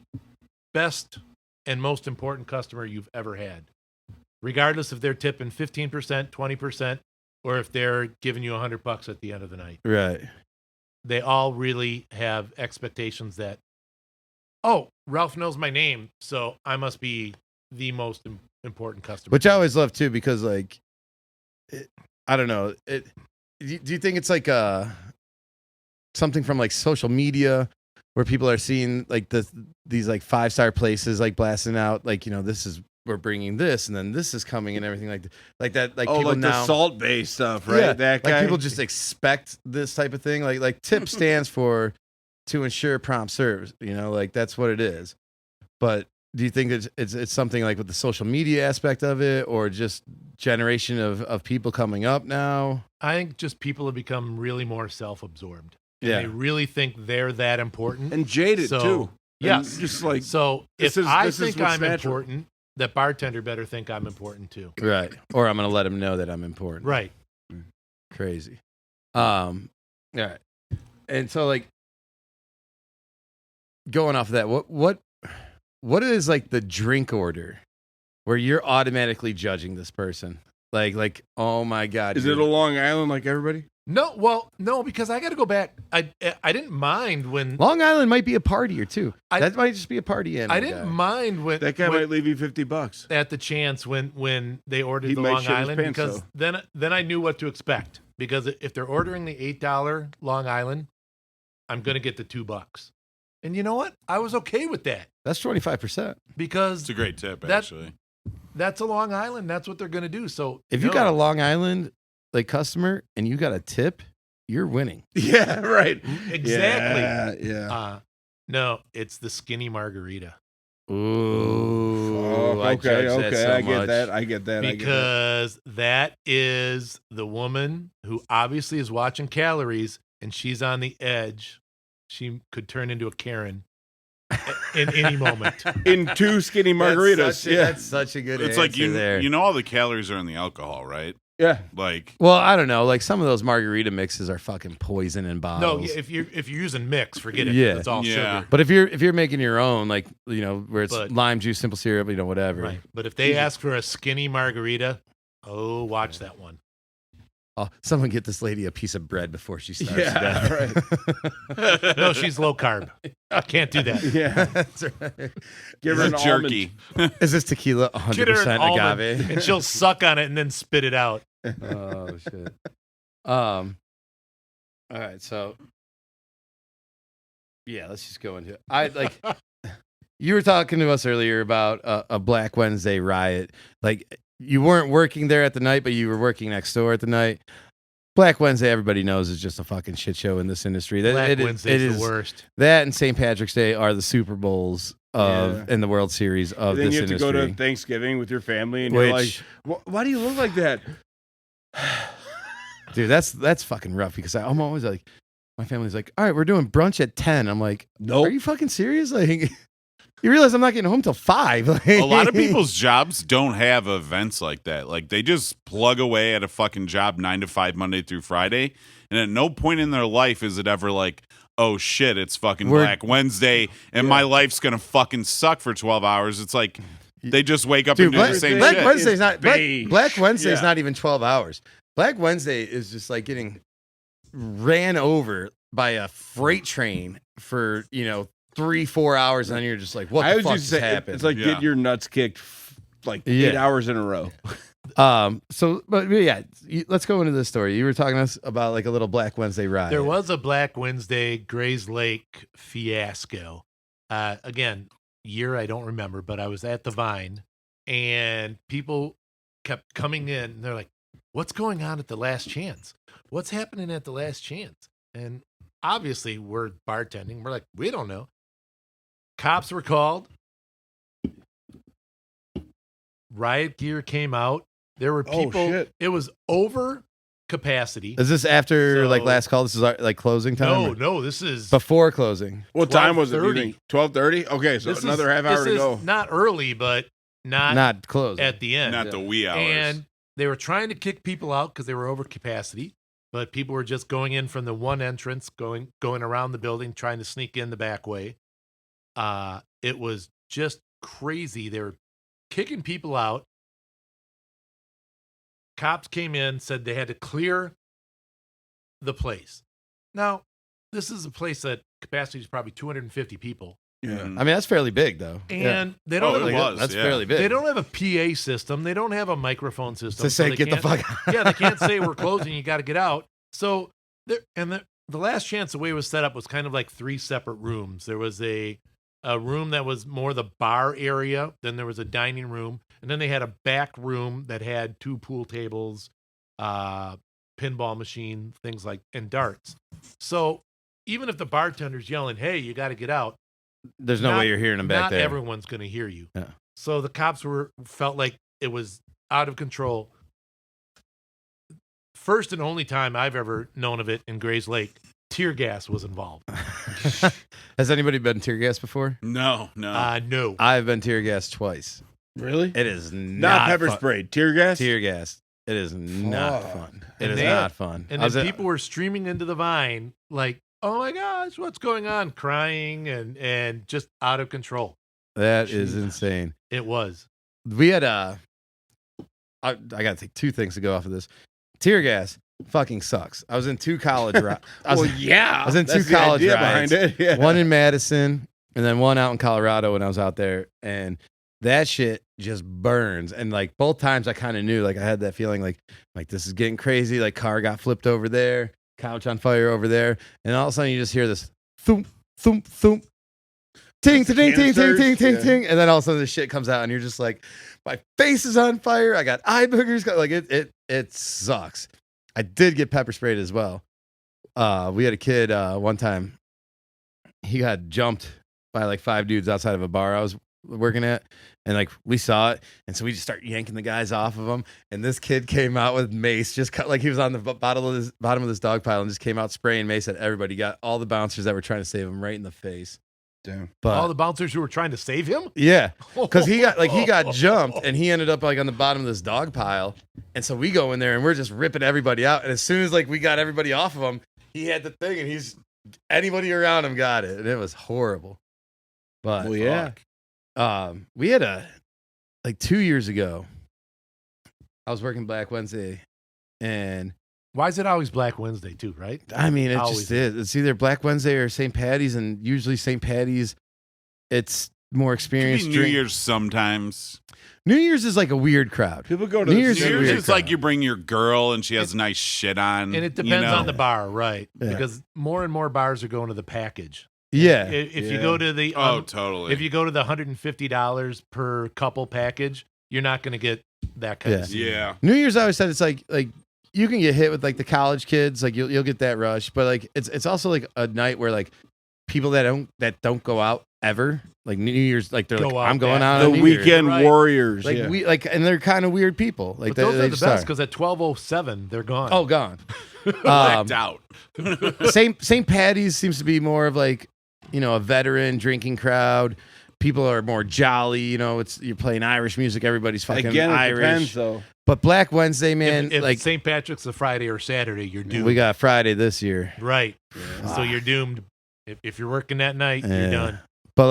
best and most important customer you've ever had, regardless if they're tipping 15%, 20%, or if they're giving you $100 at the end of the night. Right. They all really have expectations that, oh, Ralph knows my name, so I must be the most important customer. Which I always love too, because like, I don't know. Do you think it's like something from like social media where people are seeing like these like 5-star places like blasting out like, we're bringing this and then this is coming and everything like that. Like people like now, the salt-based stuff, right? Yeah, That guy. like people just expect this type of thing. Like TIP stands for to ensure prompt service. Like that's what it is. But do you think it's something like with the social media aspect of it, or just generation of people coming up now? I think just people have become really more self-absorbed. And Yeah. they really think they're that important. and jaded So, too. Yes. And just like So this if is- I this is think what's I'm natural. important, that bartender better think I'm important too. Right. Or I'm gonna let them know that I'm important. Right. Crazy. All right. And so like going off of that, what is like the drink order where you're automatically judging this person? Like, oh my God. is it a Long Island like everybody? No, because I got to go back. I didn't mind when Long Island might be a partier too. I- That might just be a party animal. I didn't mind when That guy when- might leave you $50. at the chance when they ordered He the might Long shit his Island, pants, because then I knew what to expect, because if they're ordering the $8 Long Island, I'm gonna get the $2. And you know what? I was okay with that, That's 25%. because It's a great tip, That- actually. that's a Long Island. That's what they're gonna do. So If you got a Long Island like customer and you got a tip, you're winning. Yeah, right. exactly. Yeah. No, it's the skinny margarita. Ooh. I okay, judge that okay. so I get much. that. I get that. Because that is the woman who obviously is watching calories, and she's on the edge. She could turn into a Karen in any moment. In 2 skinny margaritas. That's such a good It's answer like there. you know all the calories are in the alcohol, right? Yeah. Like Well, I don't know. Like some of those margarita mixes are fucking poison in No, bottles. if you're using mix, forget it. Yeah. It's all Yeah. sugar. But if you're making your own, like where it's But- lime juice, simple syrup, whatever. Right. But if they ask for a skinny margarita, watch that one. Oh, someone get this lady a piece of bread before she starts. Yeah, right. No, she's low carb. I can't do that. Yeah. That's right. Give her the an jerky. Is this tequila Get her an 100% almond, agave? and she'll suck on it and then spit it out. Oh shit. All right, so yeah, let's just go into it. I like you were talking to us earlier about a Black Wednesday riot. Like you weren't working there at the night, but you were working next door at the night. Black Wednesday, everybody knows, is just a fucking shit show in this industry. Black Wednesday's the worst. That and St. Patrick's Day are the Super Bowls of and the World Series of And then this you have industry. to go to Thanksgiving with your family, and you're like, "Why do you look like that?" Dude, that's fucking rough, because I'm always like, my family's like, all right, we're doing brunch at 10. I'm like, Nope. Are you fucking serious? Like, you realize I'm not getting home till 5. Like, a lot of people's jobs don't have events like that. Like they just plug away at a fucking job 9 to 5 Monday through Friday, and at no point in their life is it ever like, oh shit, it's fucking Black Wednesday and my life's gonna fucking suck for 12 hours. It's like they just wake up dude, and do the same Black shit. Wednesday's not beige. Black Wednesday's Yeah. not even 12 hours. Black Wednesday is just like getting ran over by a freight train for 3-4 hours, and then you're just like, what I the was fuck just just saying, happened? it's like Yeah. getting your nuts kicked like Yeah. 8 hours in a row. But yeah, let's go into this story. You were talking to us about like a little Black Wednesday riot. There was a Black Wednesday Grays Lake fiasco. Again, year I don't remember, but I was at the Vine, and people kept coming in. And they're like, "What's going on at the Last Chance? What's happening at the Last Chance?" And obviously, we're bartending. We're like, we don't know. Cops were called. Riot gear came out. There were Oh, people. shit. It was over capacity. Is this after like So- last call? This is like closing time? No, this is Before closing. What time was it? 12:30. 12:30. Okay, so this is- another half hour this to go. is not early, but not closing. at the end. Not the wee hours. And they were trying to kick people out because they were over capacity, but people were just going in from the one entrance, going around the building, trying to sneak in the back way. It was just crazy. They were kicking people out. Cops came in, said they had to clear the place. Now, this is a place that capacity is probably 250 people, Yeah. Mhm. I mean, that's fairly big, though. and they don't Oh, have it a, was. That's yeah. fairly big. they don't have a PA system. They don't have a microphone system. to say, they get the can't- fuck out. Yeah, they can't say we're closing. You got to get out. So the last chance, the way it was set up was kind of like 3 separate rooms. There was a room that was more the bar area. Then there was a dining room, and then they had a back room that had 2 pool tables, pinball machine, things like, and darts. So even if the bartender's yelling, "Hey, you got to get out," There's no not- way you're hearing them back not there. everyone's going to hear you. Yeah. So the cops felt like it was out of control. First and only time I've ever known of it in Grays Lake, tear gas was involved. Has anybody been tear gas before? No. No. I've been tear gas twice. Really? It is Not pepper fun. sprayed. Tear gas. Tear gas. It is not Fuck. fun. It And is they- not fun. And I was then at- people were streaming into the vine like, "Oh my gosh, what's going on?" Crying and just out of control. that is Jesus. insane. It was. We had I gotta take 2 things to go off of this. Tear gas fucking sucks. I was in 2 college I was, yeah. I was in 2 That's the college idea riots. behind it. Yeah. One in Madison and then one out in Colorado when I was out there, and that shit just burns. And like both times I kind of knew, like I had that feeling like this is getting crazy. Like car got flipped over there, couch on fire over there, and all of a sudden you just hear this thump, thump, thump, ting, ting, ting, ting, ting, Canisters, ting, ting, yeah. ting, and then all of a sudden this shit comes out, and you're just like, my face is on fire. I got eye boogers. Like it sucks. I did get pepper sprayed as well. We had a kid one time. He got jumped by like 5 dudes outside of a bar I was working at, and like we saw it, and so we just start yanking the guys off of him. And this kid came out with mace, just cut like he was on the bottom of this dog pile, and just came out spraying mace at everybody. Got all the bouncers that were trying to save him right in the face. Damn. But All the bouncers who were trying to save him? yeah, because he got jumped, and he ended up like on the bottom of this dog pile. And so we go in there and we're just ripping everybody out. And as soon as like we got everybody off of him, he had the thing, and anybody around him got it, and it was horrible. But Well, yeah. we had like 2 years ago, I was working Black Wednesday, and Why is it always Black Wednesday too, right? I mean, it Always just is. It's either Black Wednesday or St. Patty's, and usually St. Patty's, it's more Could be experienced. New Year's sometimes. New Year's is like a weird crowd. People go to New the Year's New is Year's weird is like crowd. you bring your girl and she has nice shit on. And it depends on the bar, right? Yeah. Because more and more bars are going to the package. Yeah. If you Yeah. go to the Oh, totally. if you go to the $150 per couple package, you're not going to get that kind Yeah. of scene. yeah. New Year's, I always said it's like you can get hit with like the college kids, like you'll get that rush, but like it's also like a night where like people that don't go out ever, like New Year's, like they're Go like, out I'm going that- out The on New Year's. weekend Right. warriors. Like yeah. we like, and they're kind of weird people. Like But those they are the just best are. because at 12:07 they're gone. Oh, gone. Blacked out. St. Patty's seems to be more of like, a veteran drinking crowd. People are more jolly. You're playing Irish music. Everybody's fucking Again, it Irish. depends though. But Black Wednesday, man, if like St. Patrick's a Friday or Saturday, you're doomed. we got Friday this year. right. So you're doomed. If you're working that night, Yeah. you're done. But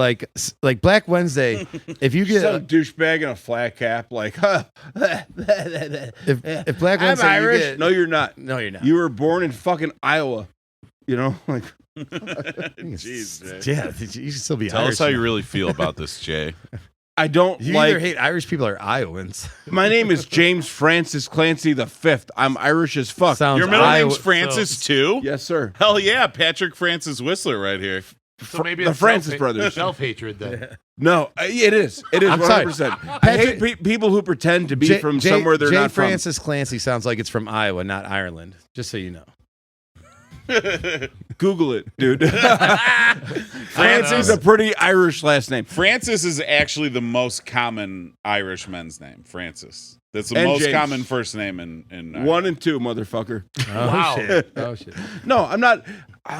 like Black Wednesday, if you Some get douchebag in a flat cap, like, if Black I'm Wednesday, you Irish. get- No, you're not. no, you're not. You were born in fucking Iowa. Like, Jeez, Jay. Yeah, you should still be Tell Irish. us how you now. really feel about this, Jay. I don't You like. either hate Irish people or Iowans. My name is James Francis Clancy the Fifth. I'm Irish as fuck. Sounds Your middle Iowa- name's Francis too? Yes, sir. Hell yeah, Patrick Francis Whistler right here. So maybe the it's Francis brothers. self-hatred then. No, it is. It is I'm sorry. 100%. I hate people who pretend to be from somewhere they're J. not Francis Clancy sounds like it's from Iowa, not Ireland. Just so you know. from. Google it, dude. Francis is a pretty Irish last name. Francis is actually the most common Irish men's name. Francis. That's the And most James. common first name in 1 and 2, motherfucker. Oh, Wow. shit. Oh, shit. No, I'm not.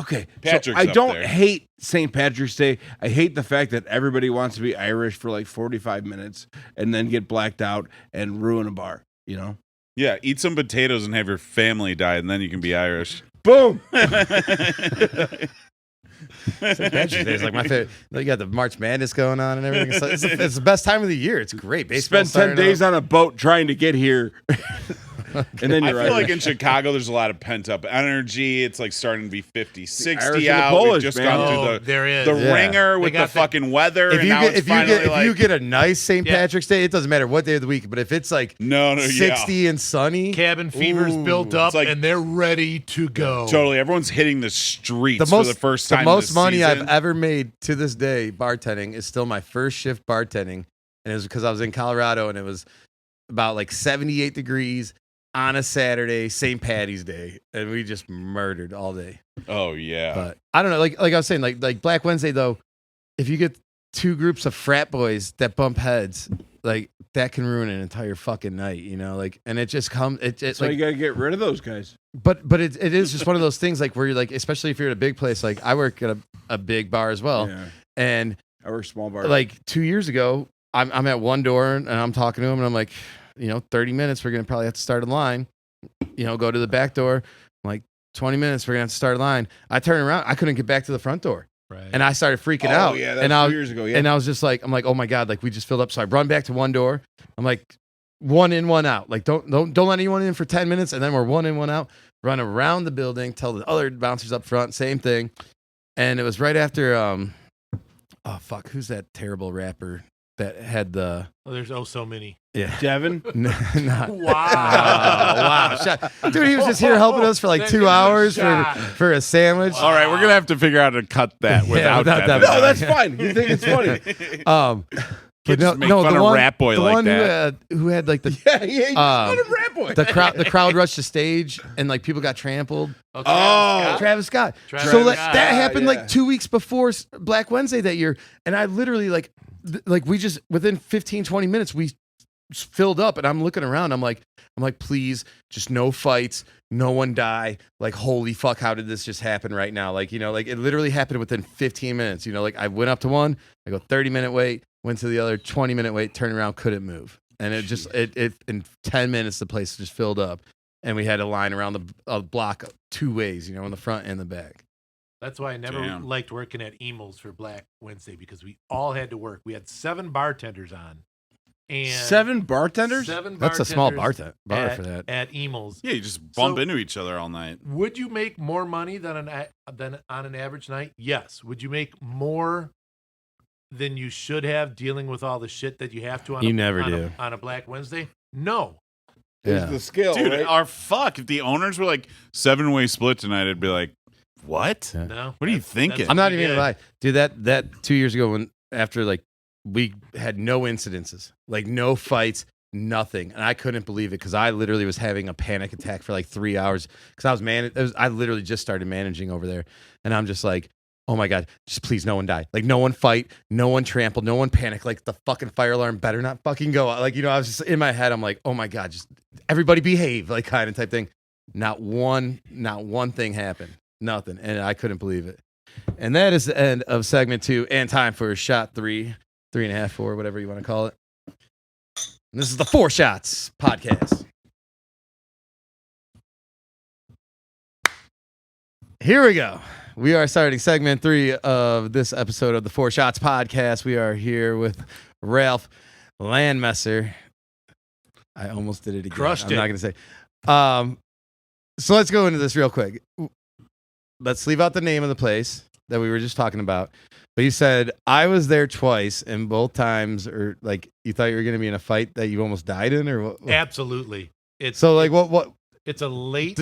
Okay, Patrick's so I up don't there. hate St. Patrick's Day. I hate the fact that everybody wants to be Irish for like 45 minutes and then get blacked out and ruin a bar. You know? Yeah, eat some potatoes and have your family die, and then you can be Irish. Boom. St. Patrick's Day is like my favorite. You got the March Madness going on and everything. It's the best time of the year. It's great. Baseball Spend 10 days on a boat trying to get here. And then I you're feel like Irish. in Chicago, there's a lot of pent up energy. It's like starting to be 50, Irish 60 and the out. We've Polish, just man. gone Oh, through there is. the Yeah. ringer They with the got the- fucking weather. If and you now get it's if you finally get like, if you get a nice St. Yeah. Patrick's Day, it doesn't matter what day of the week. But if it's like no, 60 and sunny, Cabin fever's Ooh. built up, It's like- and they're ready to go. Totally. Everyone's hitting the streets the most for the first time. the most this money season. I've ever made to this day bartending is still my first shift bartending, and it was because I was in Colorado and it was about like 78 degrees on a Saturday, St. Patty's Day, and we just murdered all day. Oh, yeah. But I don't know, like I was saying, like Black Wednesday though, if you get two groups of frat boys that bump heads, like that can ruin an entire fucking night, you know. Like, and it just comes, it's So like, you got to get rid of those guys. but it is just one of those things, like where you're like, especially if you're at a big place, like I work at a big bar as well, Yeah. and I work small bar. like 2 years ago, I'm at one door and I'm talking to him and I'm like, 30 minutes, we're gonna probably have to start a line. Go to the back door. I'm like, 20 minutes, we're gonna have to start a line. I turned around, I couldn't get back to the front door, Right. and I started freaking oh, out. yeah, and that's I 2 years ago. Yeah. and I was just like, I'm like, oh my god, like we just filled up. So I run back to one door. I'm like, one in, one out. Like don't let anyone in for 10 minutes, and then we're one in, one out. Run around the building, tell the other bouncers up front, same thing. And it was right after oh fuck, who's that terrible rapper that had the There's so many. yeah. Devin. Not, Wow. wow. Shut- Dude, he was just here helping us for like That 2 is a hours shot. for a sandwich. All right, we're going to have to figure out how to cut that Yeah, without without that. that. No, that's fine. You think it's funny? But just make fun the of one, Rat Boy the like one that. who had like the Yeah, he ain't Um, not a rat boy. the crowd rushed the stage and like people got trampled. Okay, Oh. Scott. Travis Scott. Travis So like Scott. that happened Yeah. like 2 weeks before Black Wednesday that year, and I literally like we just within 15-20 minutes we filled up, and I'm looking around. I'm like, please, just no fights, no one die. Like, holy fuck, how did this just happen right now? Like, like it literally happened within 15 minutes. Like I went up to one, I go 30-minute wait, went to the other 20-minute wait, turned around, couldn't move, and it just it in 10 minutes the place just filled up, and we had a line around the block 2 ways, in the front and the back. That's why I never Damn. liked working at Emil's for Black Wednesday, because we all had to work. We had 7 bartenders on. And 7 bartenders? 7 That's a small bar at, for that. At Emil's. Yeah, you just bump So- into each other all night. Would you make more money than on an average night? Yes. Would you make more than you should have dealing with all the shit that you have to on You a, never on do. A, on a Black Wednesday? No. It's Yeah. the skill, Dude, right? our fuck. If the owners were like 7-way split tonight, I'd be like, what? Yeah. No. What are you That's- thinking? that's I'm not what even we gonna did. lie, dude. That 2 years ago, when after like we had no incidences, like no fights, nothing, and I couldn't believe it because I literally was having a panic attack for like 3 hours because I literally just started managing over there, and I'm just like, oh my god, just please no one die, like no one fight, no one trample, no one panic, like the fucking fire alarm better not fucking go, like I was just in my head, I'm like, oh my god, just everybody behave, like kind of type thing. Not one thing happened, nothing, and I couldn't believe it. And that is the end of segment 2 and time for shot 3, 3.5, 4, whatever you want to call it. And this is the 4 Shots podcast. Here we go. We are starting segment 3 of this episode of the 4 Shots podcast. We are here with Ralf Landmesser. I almost did it again. Crushed I'm it. not going to say. So let's go into this real quick. Let's leave out the name of the place that we were just talking about. But you said I was there twice, and both times, or like you thought you were going to be in a fight that you almost died in, or what? Absolutely. It's So like what? It's a late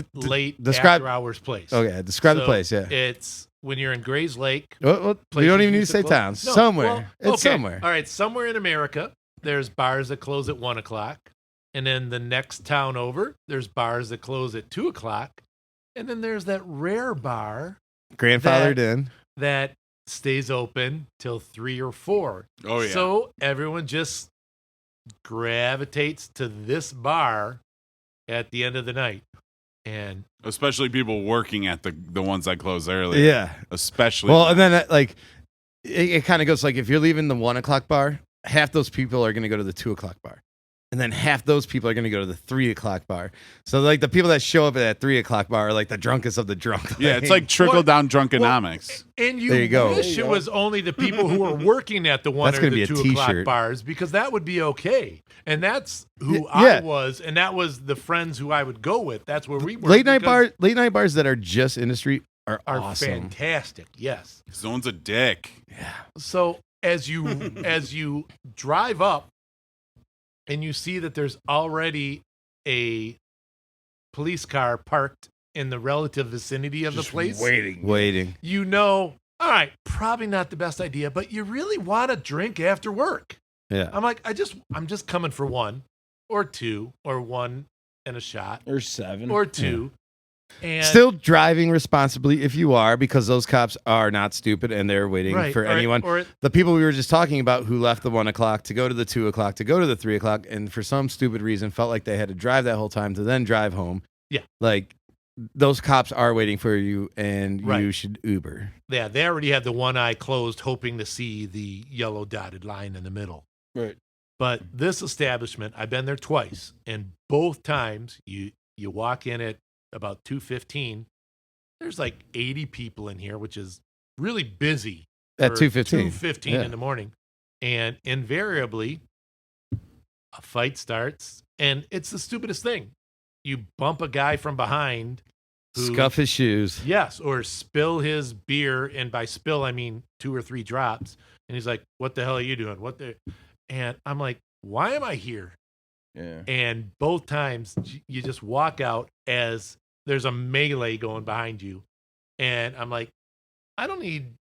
describe- after hours place. Okay, describe the So place. Yeah. It's when you're in Grays Lake. We places don't even need to used say close. towns. No, Somewhere. well, It's okay. somewhere. All right, somewhere in America, there's bars that close at 1 o'clock. And then the next town over, there's bars that close at 2 o'clock. And then there's that rare bar Grandfathered in. that stays open till 3 or 4. Oh, yeah. So everyone just gravitates to this bar at the end of the night. And Especially people working at the ones I closed earlier. Yeah. Especially. Well, and then it kind of goes like if you're leaving the 1 o'clock bar, half those people are going to go to the 2 o'clock bar. And then half those people are going to go to the 3 o'clock bar. So like the people that show up at that 3 o'clock bar are like the drunkest of the drunk. Yeah, it's like trickle down drunkonomics. And you There you go. wish it was only the people who are working at the 1 That's or gonna the be a 2 o'clock t-shirt. bars, because that would be okay. And that's who Yeah. I was, and that was the friends who I would go with. That's where we were. late night bars that are just industry are awesome. fantastic. Yes. Zone's a dick. So as you drive up and you see that there's already a police car parked in the relative vicinity of the place, Waiting. you know, all right, probably not the best idea, but you really want to drink after work. Yeah. I'm like, I'm just coming for 1 or 2 or 1 and a shot Or 7. or 2. And Still driving responsibly if you are, because those cops are not stupid and they're waiting right, for anyone. Or The people we were just talking about who left the 1 o'clock to go to the 2 o'clock to go to the 3 o'clock, and for some stupid reason felt like they had to drive that whole time to then drive home. Yeah. Like those cops are waiting for you, and Right. you should Uber. yeah, they already had the one eye closed, hoping to see the yellow dotted line in the middle. Right. But this establishment, I've been there twice, and both times you walk in at about 2:15. There's like 80 people in here, which is really busy At for 2:15. 2:15 Yeah. in the morning. And invariably, a fight starts, and it's the stupidest thing. You bump a guy from behind, who, Scuff his shoes. yes, or spill his beer, and by spill I mean 2 or 3 drops. And he's like, "What the hell are you doing? What the?" And I'm like, "Why am I here?" Yeah. And both times you just walk out as there's a melee going behind you. And I'm like, I don't need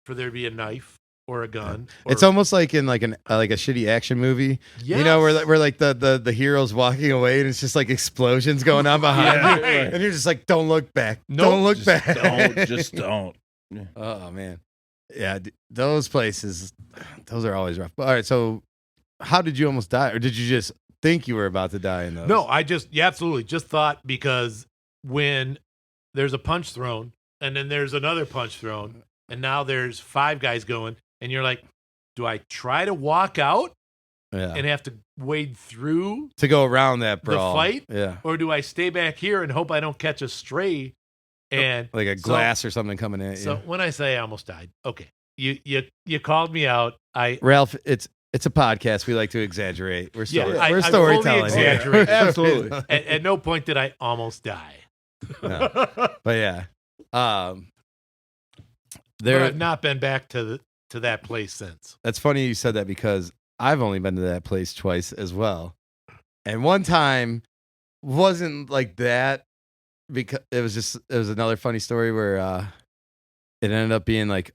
for there to be a knife or a gun. Or, It's almost like in like a shitty action movie. You know, Yes. where like the hero's walking away and it's just like explosions going on behind Yeah. you, and you're just like, don't look back. Nope. Don't look Just back. don't. Oh man, yeah, those places, those are always rough. But, all right, so how did you almost die, or did you just think you were about to die in those? No, absolutely just thought, because when there's a punch thrown and then there's another punch thrown and now there's 5 guys going, and you're like, do I try to walk out Yeah. and have to wade through, To go around that the brawl, fight? yeah, or do I stay back here and hope I don't catch a stray? And like a so- glass or something coming at So you. when I say I almost died, okay, you called me out. Ralph, it's a podcast. We like to exaggerate. We're Yeah, story, I we're fully storytelling. here. exaggerate. Absolutely. At no point did I almost die. No. But yeah, But there. I've not been back to that place since. That's funny you said that, because I've only been to that place twice as well. And one time wasn't like that, because it was another funny story where it ended up being like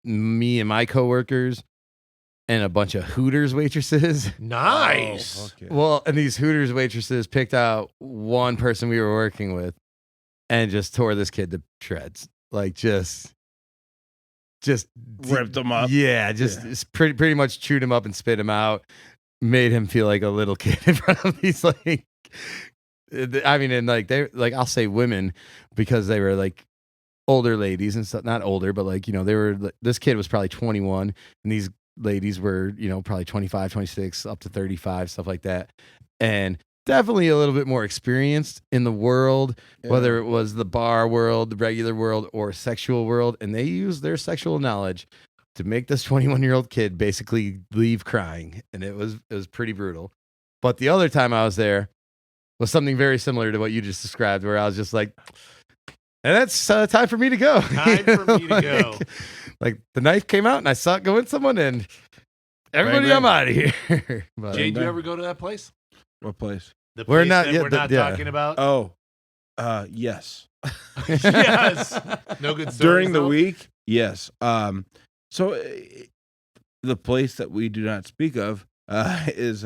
me and my coworkers and a bunch of Hooters waitresses. Nice. Oh, okay. Well, and these Hooters waitresses picked out one person we were working with and just tore this kid to shreds. Like just Ripped them up. Yeah, just pretty much chewed him up and spit him out. Made him feel like a little kid in front of these, like, I mean, and like they, like, I'll say women, because they were like older ladies and stuff. Not older, but like, you know, they were. This kid was probably 21, and these ladies were, you know, probably 25, 26, up to 35, stuff like that, and definitely a little bit more experienced in the world, whether it was the bar world, the regular world, or sexual world, and they used their sexual knowledge to make this 21-year-old kid basically leave crying, and it was pretty brutal. But the other time I was there was something very similar to what you just described, where I was just like, and that's time for me to go. Time for me to go. Like the knife came out and I saw it go in someone, and everybody, Bang, I'm out of here. But, Jay, do you ever go to that place? What place? The We're place not that yet- we're not yeah. talking about. Oh, yes. Yes. No good stories, During the though? week, yes. So the place that we do not speak of is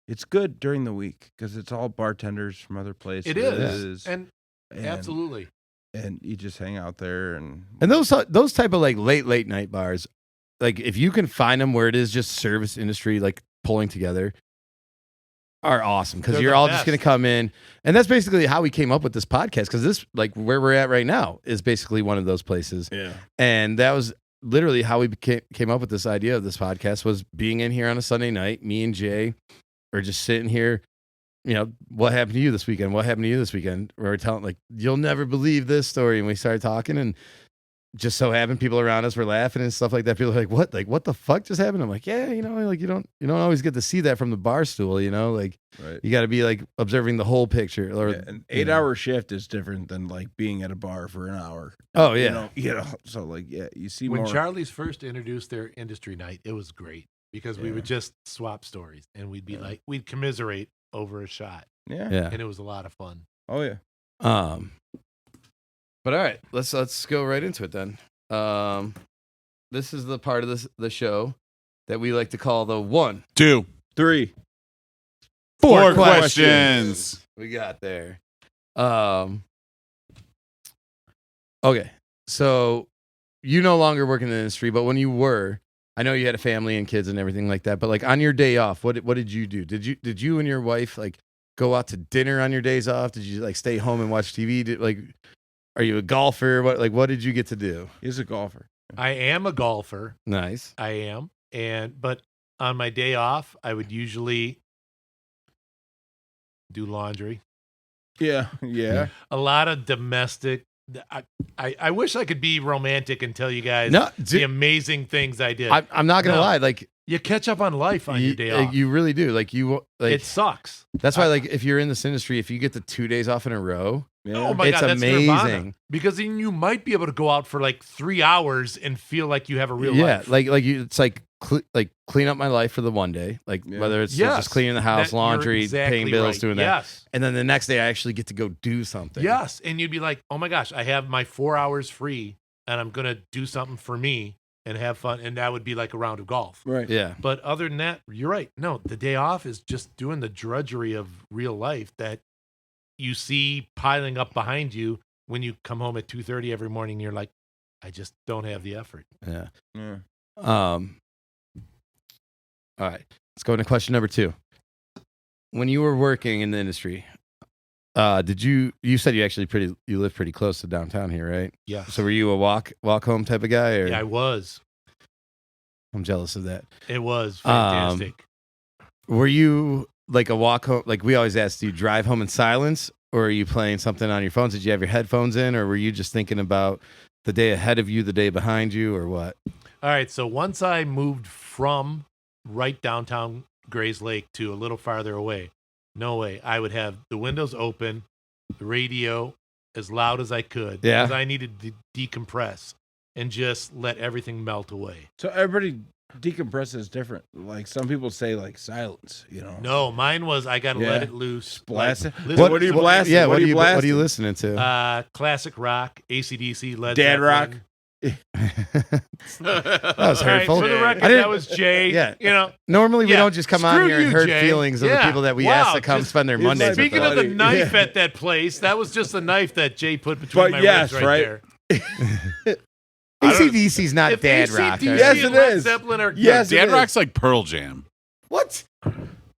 it's good during the week because it's all bartenders from other places. It is. And and absolutely. and you just hang out there and those type of like late night bars, like if you can find them where it is just service industry, like pulling together, are awesome because They're you're the all best. just going to come in. And that's basically how we came up with this podcast, because this, like where we're at right now, is basically one of those places. Yeah. And that was literally how we came up with this idea of this podcast, was being in here on a Sunday night. Me and Jay are just sitting here, you know, what happened to you this weekend? What happened to you this weekend? We're telling, like, you'll never believe this story. And we started talking, and just so happened people around us were laughing and stuff like that. People are like, what? Like, what the fuck just happened? I'm like, yeah, you know, like you don't always get to see that from the bar stool, you know, like Right. you got to be like observing the whole picture. Or An 8-hour shift is different than like being at a bar for an hour. Oh yeah. You know. So like, yeah, you see When more. Charlie's first introduced their industry night, it was great because we Yeah. would just swap stories and we'd be like, we'd commiserate over a shot, Yeah. Yeah. and it was a lot of fun. Oh yeah. But all right, let's go right into it then. This is the part of the show that we like to call the 1, 2, 3. 4 questions. we got there. Okay, so you no longer work in the industry, but when you were, I know you had a family and kids and everything like that. But like on your day off, what did you do? Did you and your wife like go out to dinner on your days off? Did you like stay home and watch TV? Are you a golfer? What did you get to do? He's a golfer. I am a golfer. Nice. I am. But on my day off, I would usually do laundry. Yeah. Yeah. A lot of domestic. I wish I could be romantic and tell you guys No, the amazing things I did. I'm not gonna No. lie. Like You catch up on life on your day off. you really do. It sucks. That's why, like, if you're in this industry, if you get the 2 days off in a row, Yeah. Oh my it's God, that's nirvana. amazing. Because then you might be able to go out for like 3 hours and feel like you have a real Yeah, life. it's like clean up my life for the one day, like Yeah. whether it's Yes, just cleaning the house, that- you're laundry, exactly paying bills, right. doing that, Yes. and then the next day I actually get to go do something. Yes. And you'd be like, oh my gosh, I have my 4 hours free and I'm going to do something for me and have fun. And that would be like a round of golf. Right. yeah, But other than that, you're right. No, the day off is just doing the drudgery of real life that you see piling up behind you when you come home at 2:30 every morning. You're like, I just don't have the effort. yeah. Yeah. All right, let's go into question number 2. When you were working in the industry, you said you live pretty close to downtown here, right? Yeah. So were you a walk home type of guy, or Yeah, I was. I'm jealous of that. It was fantastic. Were you like a walk home? Like we always ask, do you drive home in silence, or are you playing something on your phones? Did you have your headphones in, or were you just thinking about the day ahead of you, the day behind you, or what? All right. So once I moved from right downtown Grays Lake to a little farther away, no way. I would have the windows open, the radio as loud as I could. Yeah. Because I needed to decompress and just let everything melt away. So everybody decompresses different. Like some people say, like silence. You know. No, mine was I got to let Yeah. it loose. Blast Like, it. listen- What are you blasting? Yeah, What are you what are blasting? you listening to? Classic rock, AC/DC, Led Dad rock? Zeppelin. That was All right, hurtful. for the I record, didn't- that was Jay. Yeah. You know, Normally, we Yeah, don't just come on screw here and you, hurt Jay. feelings of the Yeah. people that we Wow, ask to come just- spend their it's Mondays like- with speaking us. of the Yeah. knife at that place, that was just a knife that Jay put between But my yes, ribs right? there. AC/DC's not If dad AC/DC rock. Yes, and it Led is. Zeppelin are Yes, good. it Dad is. Rock's like Pearl Jam. What?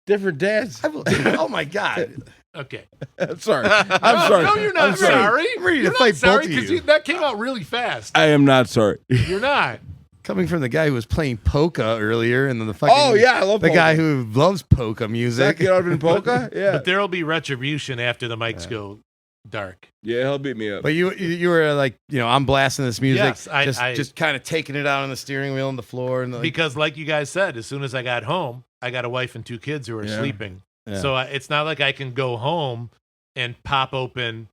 Different dads. Oh my god! Okay. I'm sorry. I'm sorry. No, you're not I'm sorry. I'm ready to You're fight not sorry both of 'cause you. that came out really fast. I am not sorry. You're not. Coming from the guy who was playing polka earlier, and then the fucking Oh yeah, I love the polka. guy who loves polka music. Zach, get out in polka. Yeah. But there'll be retribution after the mics go dark. Yeah, he'll beat me up. But you were like, I'm blasting this music, Yes, I- just kind of taking it out on the steering wheel and the floor, and Because like you guys said, as soon as I got home, I got a wife and 2 kids who are Yeah. sleeping. Yeah. So it's not like I can go home and pop open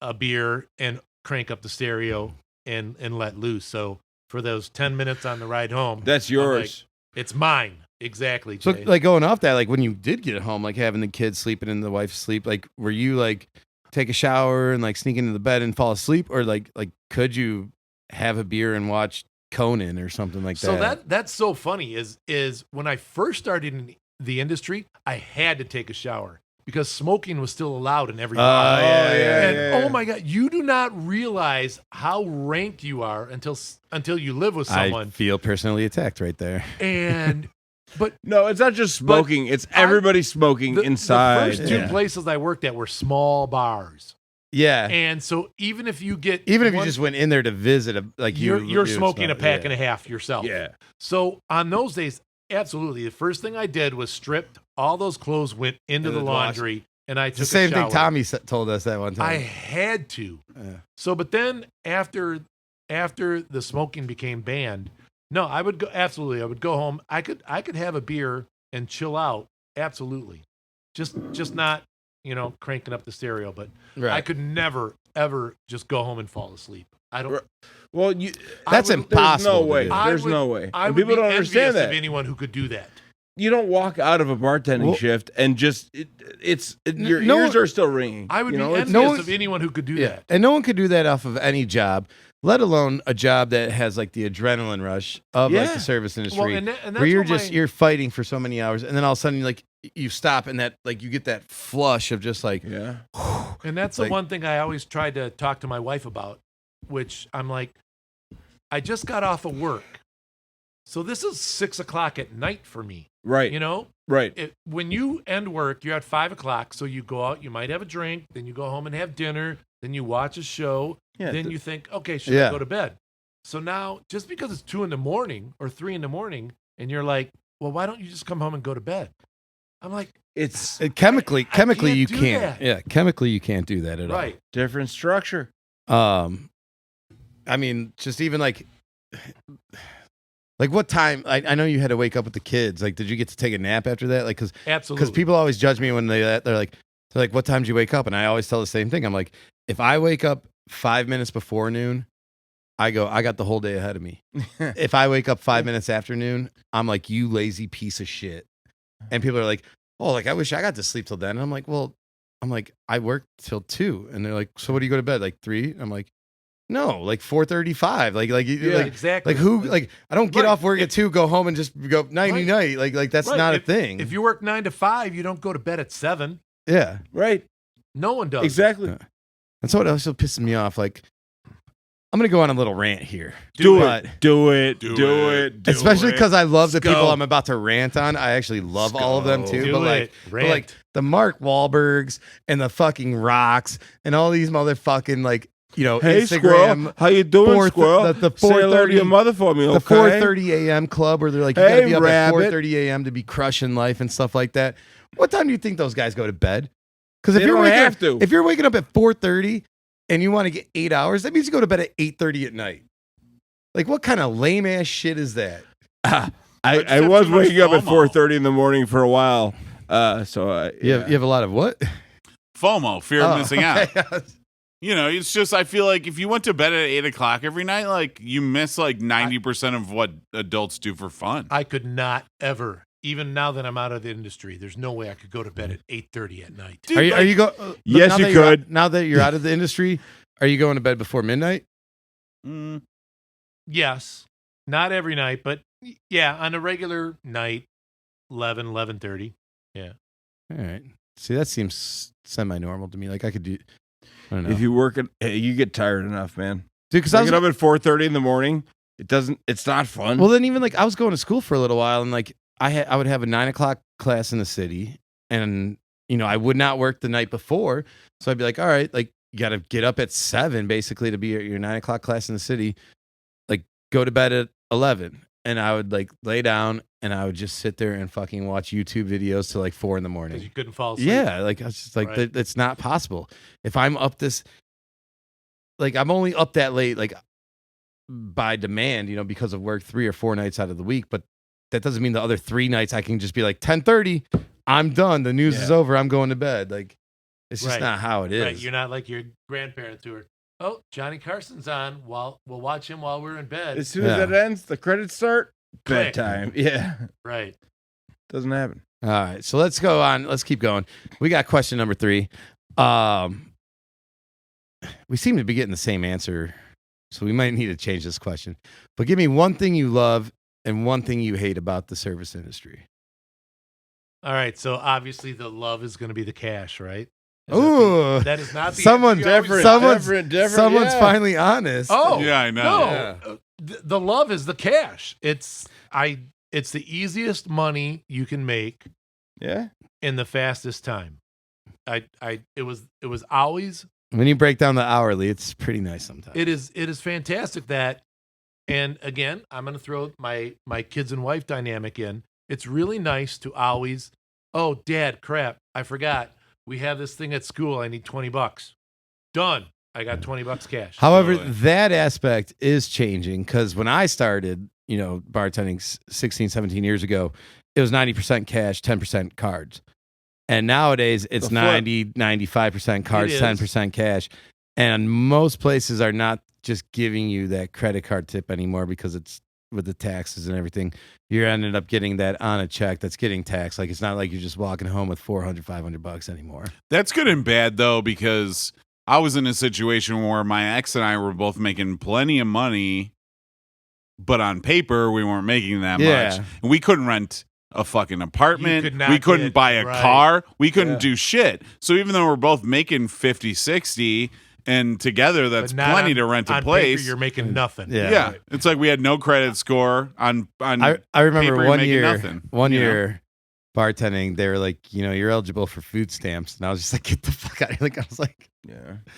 a beer and crank up the stereo and let loose. So for those 10 minutes on the ride home, That's yours. it's mine. Exactly, So Jay. like going off that, like when you did get home, like having the kids sleeping and the wife sleep, like were you like take a shower and like sneak into the bed and fall asleep, or like could you have a beer and watch Conan or something like So that? that's so funny is when I first started in the industry, I had to take a shower because smoking was still allowed in every bar. And oh my God, you do not realize how ranked you are until you live with I someone. feel personally attacked right there. And But No, it's not just smoking. It's everybody smoking inside. The first two places I worked at were small bars. Yeah. And so even if you get Even if you just went in there to visit, you're smoking a pack and a half yourself. Yeah. So on those days, absolutely. The first thing I did was stripped. All those clothes went into the laundry, and I took the same a shower. thing Tommy told us that one time. I had to. Yeah. So, but then after the smoking became banned, no, I would go. Absolutely, I would go home. I could have a beer and chill out. Absolutely, just not cranking up the stereo. But I could never ever just go home and fall asleep. I don't. Well, that's impossible. There's no way. There's no way. I would people be don't understand envious that. of anyone who could do that. You don't walk out of a bartending shift and just your ears are still ringing. I would be envious of anyone who could do that. And no one could do that off of any job, let alone a job that has like the adrenaline rush of like the service industry, and that's where you're fighting for so many hours, and then all of a sudden like you stop and that like you get that flush of just like And that's the one thing I always tried to talk to my wife about, which I'm like, I just got off of work. So this is 6 o'clock at night for me. Right. Right. When you end work, you're at 5 o'clock. So you go out, you might have a drink, then you go home and have dinner, then you watch a show, then you think, okay, should I go to bed? So now, just because it's 2 a.m. or 3 a.m, and you're like, well, why don't you just come home and go to bed? I'm like, it's chemically you can't. That. Yeah, chemically you can't do that at all. Right. Different structure. I mean, just even like what time? I know you had to wake up with the kids. Like, did you get to take a nap after that? Like, because people always judge me when they're like, what time did you wake up? And I always tell the same thing. I'm like, if I wake up 5 minutes before noon, I got the whole day ahead of me. If I wake up 5 minutes after noon, I'm like, you lazy piece of shit. And people are like, oh, like I wish I got to sleep till then. And I'm like, I work till 2. And they're like, so what do you go to bed? Like 3? I'm like, no, like 4:35. Like exactly. Like who? Like I don't get off work at 2, go home and just go nighty night. Like that's not a thing. If you work 9 to 5, you don't go to bed at 7. Yeah, right. No one does. Exactly. That's what also pisses me off. Like I'm gonna go on a little rant here. Do it. Especially because I love the people I'm about to rant on. I actually love all of them too. But like the Mark Wahlbergs and the fucking Rocks and all these motherfucking like. Hey, Instagram, Squirrel, how you doing, Squirrel? The 4:30 your mother for me, okay? The 4:30 a.m. club where they're like, you gotta be up at 4:30 a.m. to be crushing life and stuff like that. What time do you think those guys go to bed? Because if you're waking up at 4:30 and you want to get 8 hours, that means you go to bed at 8:30 at night. Like, what kind of lame ass shit is that? I was waking up at 4:30 in the morning for a while. You have a lot of what? FOMO, fear of missing out. It's just I feel like if you went to bed at 8 o'clock every night, like you miss like 90% of what adults do for fun. I could not ever, even now that I'm out of the industry, there's no way I could go to bed at 8:30 at night. Dude, are you go? Yes, you could. Now that you're out of the industry, are you going to bed before midnight? Yes, not every night, but yeah, on a regular night, 11:30. Yeah. All right. See, that seems semi-normal to me. Like I could do. I don't know. If you work you get tired enough, man. Dude, because I was up at 4:30 in the morning. It's not fun. Well, then even like I was going to school for a little while, and like I would have a 9 o'clock class in the city, and I would not work the night before, so I'd be like, all right, like you got to get up at 7 basically to be at your 9 o'clock class in the city, like go to bed at 11, and I would like lay down and I would just sit there and fucking watch YouTube videos till like 4 in the morning. Because you couldn't fall asleep. Yeah, like I was just like, that's not possible. If I'm up this, like I'm only up that late, like by demand, because of work 3 or 4 nights out of the week. But that doesn't mean the other 3 nights I can just be like 10:30, I'm done. The news is over. I'm going to bed. Like it's just not how it is. Right. You're not like your grandparents who are, oh, Johnny Carson's on. We'll watch him while we're in bed. As soon as that ends, the credits start. Click. Bedtime. Yeah. Right. Doesn't happen. All right. So let's go on. Let's keep going. We got question number 3. We seem to be getting the same answer, so we might need to change this question. But give me one thing you love and one thing you hate about the service industry. All right. So obviously the love is going to be the cash, right? Ooh, that is not the someone different. Someone's finally honest. Oh, yeah, I know. No, the love is the cash. it's the easiest money you can make Yeah. in the fastest time. It was always, When you break down the hourly, it's pretty nice sometimes. it is fantastic that, and again, I'm going to throw my kids and wife dynamic in. It's really nice to always, oh, Dad, crap, I forgot. We have this thing at school. I need $20. Done. I got $20 cash. However, Totally. that aspect is changing because when I started, bartending 16, 17 years ago, it was 90% cash, 10% cards. And nowadays it's The flip. 95% cards, It is. 10% cash. And most places are not just giving you that credit card tip anymore because it's with the taxes and everything. You're ended up getting that on a check that's getting taxed. Like it's not like you're just walking home with $400, $500 anymore. That's good and bad though, because I was in a situation where my ex and I were both making plenty of money, but on paper we weren't making that Yeah. much. And we couldn't rent a fucking apartment. You could not We couldn't get- buy a right. car. We couldn't Yeah. do shit. So even though we're both making 50, 60 and together that's But not plenty on- to rent a on place. paper, you're making nothing. Yeah. yeah. It's like we had no credit score on I paper, remember you're one making year, nothing, you know? year bartending, they were like, you're eligible for food stamps. And I was just like, get the fuck out of here. Like, I was like, Yeah.